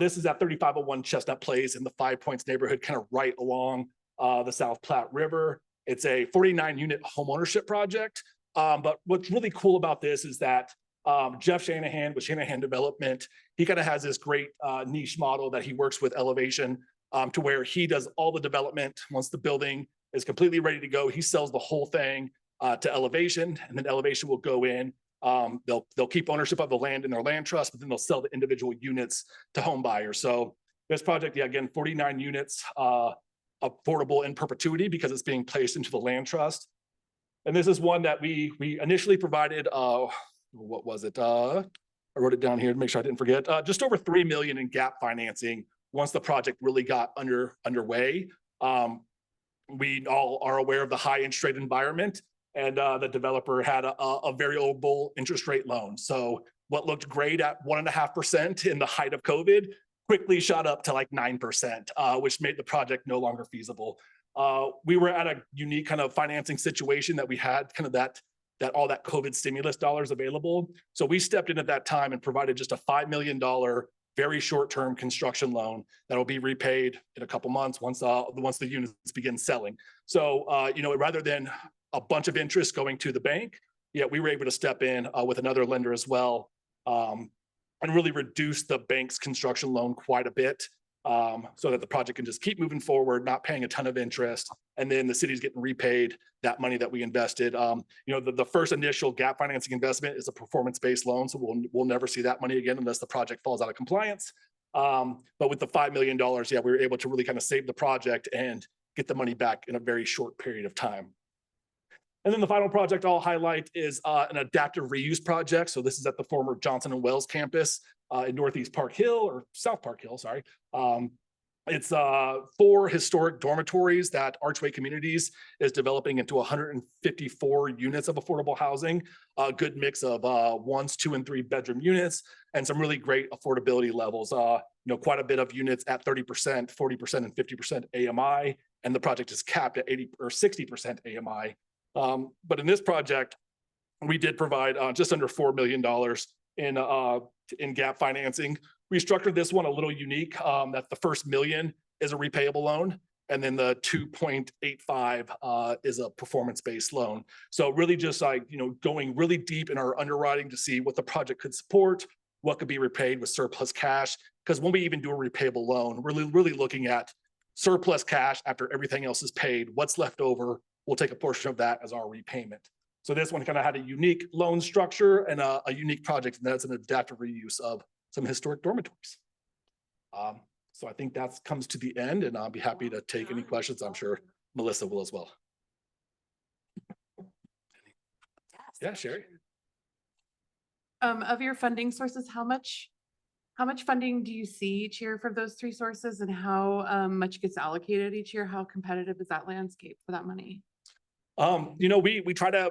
This is at 3501 Chestnut Place in the 5 Points neighborhood, kind of right along the South Platte River. It's a 49-unit homeownership project. But what's really cool about this is that Jeff Shanahan with Shanahan Development, he kind of has this great niche model that he works with Elevation to where he does all the development. Once the building is completely ready to go, he sells the whole thing to Elevation, and then Elevation will go in. They'll keep ownership of the land in their land trust, but then they'll sell the individual units to home buyers. So this project, again, 49 units, affordable in perpetuity because it's being placed into the land trust. And this is one that we initially provided, what was it? I wrote it down here to make sure I didn't forget, just over $3 million in gap financing once the project really got underway. We all are aware of the high interest rate environment, and the developer had a variable interest rate loan. So what looked great at 1.5% in the height of COVID quickly shot up to like 9%, which made the project no longer feasible. We were at a unique kind of financing situation that we had kind of that all that COVID stimulus dollars available. So we stepped in at that time and provided just a $5 million very short-term construction loan that will be repaid in a couple months once the units begin selling. So rather than a bunch of interest going to the bank, we were able to step in with another lender as well, and really reduce the bank's construction loan quite a bit, so that the project can just keep moving forward, not paying a ton of interest, and then the city's getting repaid that money that we invested. The first initial gap financing investment is a performance-based loan, so we'll never see that money again unless the project falls out of compliance. But with the $5 million, we were able to really kind of save the project and get the money back in a very short period of time. And then the final project I'll highlight is an adaptive reuse project. So this is at the former Johnson and Wells campus in Northeast Park Hill, or South Park Hill, sorry. It's 4 historic dormitories that Archway Communities is developing into 154 units of affordable housing, a good mix of 1, 2, and 3 bedroom units, and some really great affordability levels. Quite a bit of units at 30%, 40%, and 50% AMI, and the project is capped at 80 or 60% AMI. But in this project, we did provide just under $4 million in gap financing. We structured this one a little unique, that the first million is a repayable loan. And then the 2.85 is a performance-based loan. So really just like, going really deep in our underwriting to see what the project could support, what could be repaid with surplus cash. Because when we even do a repayable loan, we're really looking at surplus cash after everything else is paid. What's left over, we'll take a portion of that as our repayment. So this one kind of had a unique loan structure and a unique project, and that's an adaptive reuse of some historic dormitories. So I think that comes to the end, and I'll be happy to take any questions. I'm sure Melissa will as well. Yeah, Sherry. Of your funding sources, how much funding do you see each year for those three sources, and how much gets allocated each year? How competitive is that landscape for that money? We try to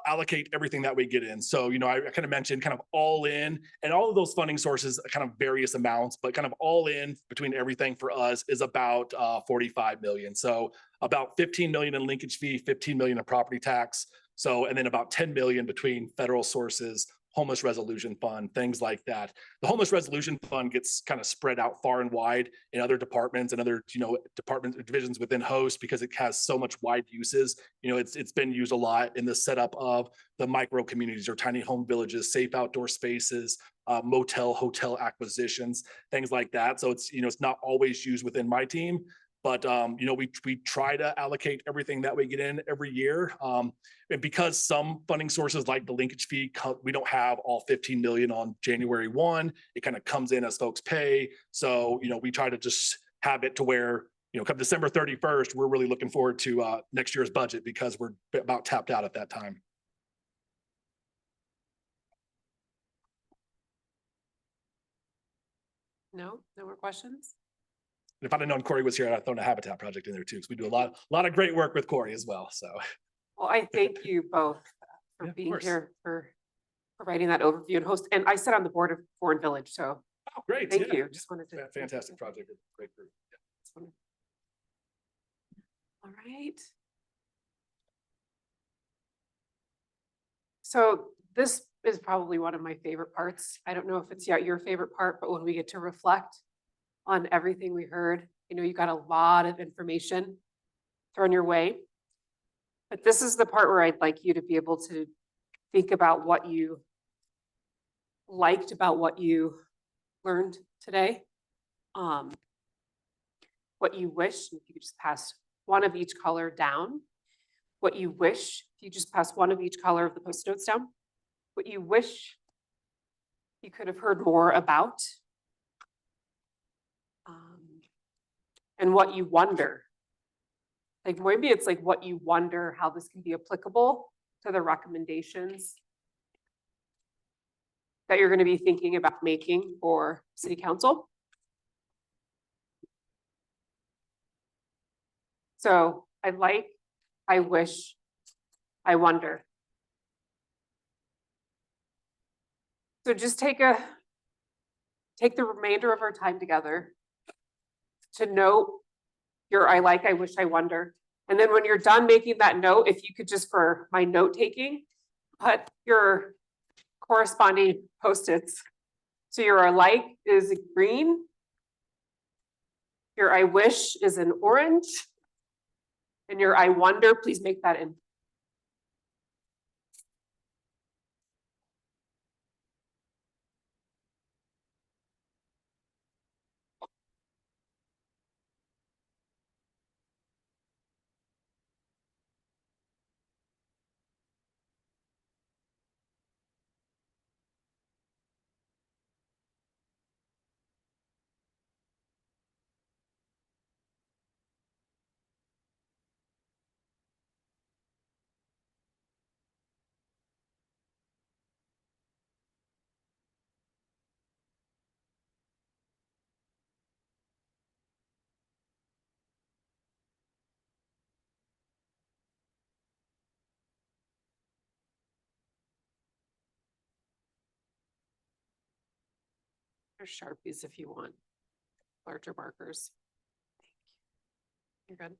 allocate everything that we get in. So, I kind of mentioned kind of all in, and all of those funding sources are kind of various amounts, but kind of all in between everything for us is about 45 million. So about 15 million in linkage fee, 15 million in property tax. So, and then about 10 million between federal sources, homeless resolution fund, things like that. The homeless resolution fund gets kind of spread out far and wide in other departments and other, departments or divisions within host, because it has so much wide uses. It's been used a lot in the setup of the micro communities or tiny home villages, safe outdoor spaces, motel, hotel acquisitions, things like that. So it's not always used within my team, but we try to allocate everything that we get in every year. And because some funding sources like the linkage fee, we don't have all 15 million on January 1, it kind of comes in as folks pay. So, we try to just have it to where, come December 31st, we're really looking forward to next year's budget because we're about tapped out at that time. No more questions? And if I'd have known Kory was here, I'd have thrown a habitat project in there too. Because we do a lot of great work with Kory as well. So. Well, I thank you both for Yeah, being here, for providing that overview and host. And I sit on the board of Foreign Village, so Great. thank Yeah. you. Just wanted to. Fantastic project. Great group. Yeah. All right. So this is probably one of my favorite parts. I don't know if it's yet your favorite part, but when we get to reflect on everything we heard, you got a lot of information thrown your way. But this is the part where I'd like you to be able to think about what you liked about what you learned today. What you wish, if you could just pass one of each color down. What you wish, if you just pass one of each color of the Post notes down. What you wish you could have heard more about. And what you wonder. Like maybe it's like what you wonder how this can be applicable to the recommendations that you're going to be thinking about making for City Council. So I like, I wish, I wonder. So just take the remainder of our time together to note your I like, I wish, I wonder. And then when you're done making that note, if you could just, for my note taking, put your corresponding Post-its. So your I like is green. Your I wish is an orange. And your I wonder, please make that in. Or Sharpies if you want, larger markers. You're good.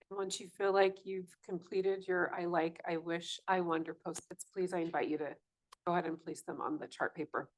Once you feel like you've completed your I like, I wish, I wonder post-its, please, I invite you to go ahead and place them on the chart paper.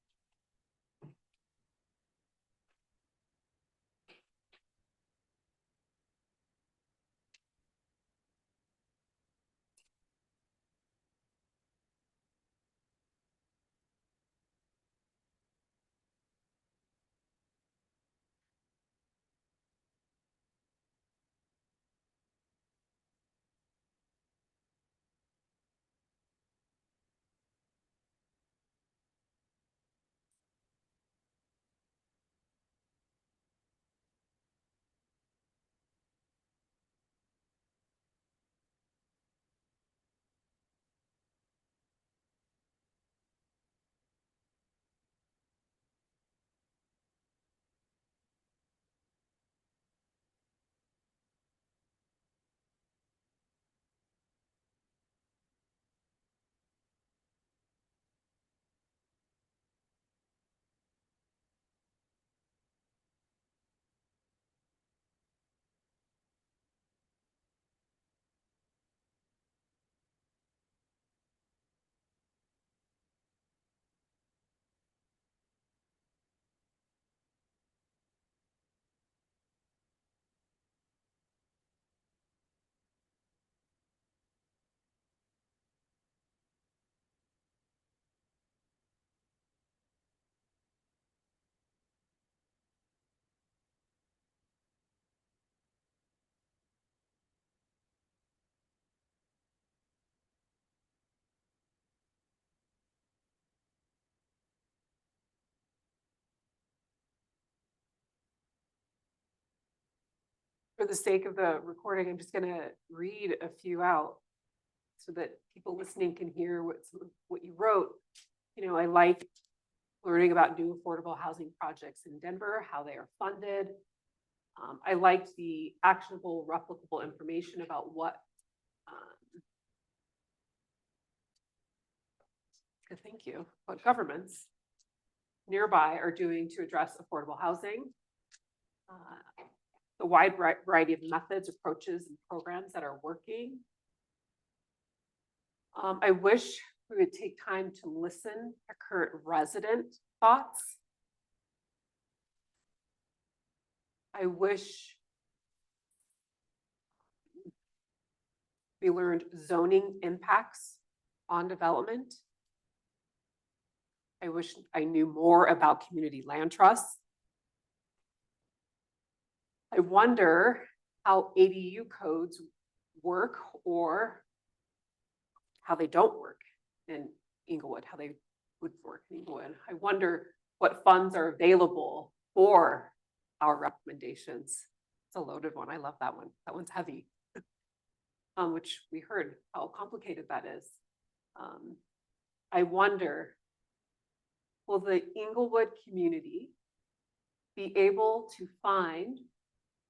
For the sake of the recording, I'm just gonna read a few out so that people listening can hear what you wrote. You know, I like learning about new affordable housing projects in Denver, how they are funded. I liked the actionable, replicable information about what thank you, what governments nearby are doing to address affordable housing. The wide variety of methods, approaches, and programs that are working. I wish we would take time to listen to current resident thoughts. I wish we learned zoning impacts on development. I wish I knew more about community land trusts. I wonder how ADU codes work or how they don't work in Inglewood, how they would work in Inglewood. I wonder what funds are available for our recommendations. It's a loaded one. I love that one. That one's heavy, which we heard how complicated that is. I wonder, will the Inglewood community be able to find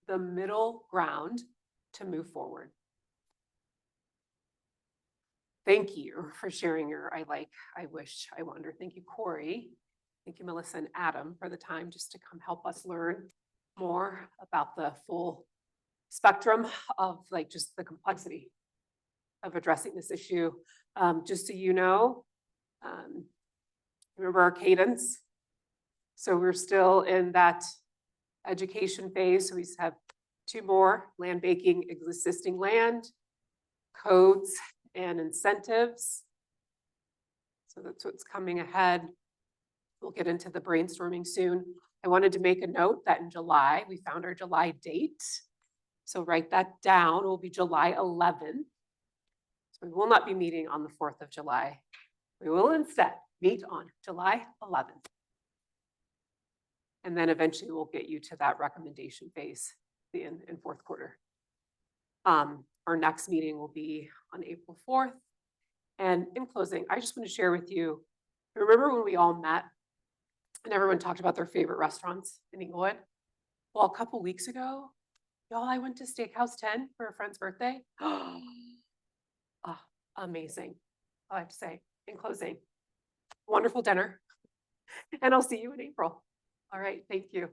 the middle ground to move forward? Thank you for sharing your I like, I wish, I wonder. Thank you, Kory. Thank you, Melissa and Adam, for the time just to come help us learn more about the full spectrum of like just the complexity of addressing this issue. Just so you know, remember our cadence. So we're still in that education phase. So we have 2 more: land banking, existing land, codes, and incentives. So that's what's coming ahead. We'll get into the brainstorming soon. I wanted to make a note that in July, we found our July date. So write that down. It will be July 11th. So we will not be meeting on the 4th of July. We will instead meet on July 11th. And then eventually we'll get you to that recommendation phase in 4th quarter. Our next meeting will be on April 4th. And in closing, I just want to share with you, remember when we all met and everyone talked about their favorite restaurants in Inglewood? Well, a couple weeks ago, y'all, I went to Steakhouse 10 for a friend's birthday. Oh, amazing. I have to say, in closing, wonderful dinner. And I'll see you in April. All right, thank you.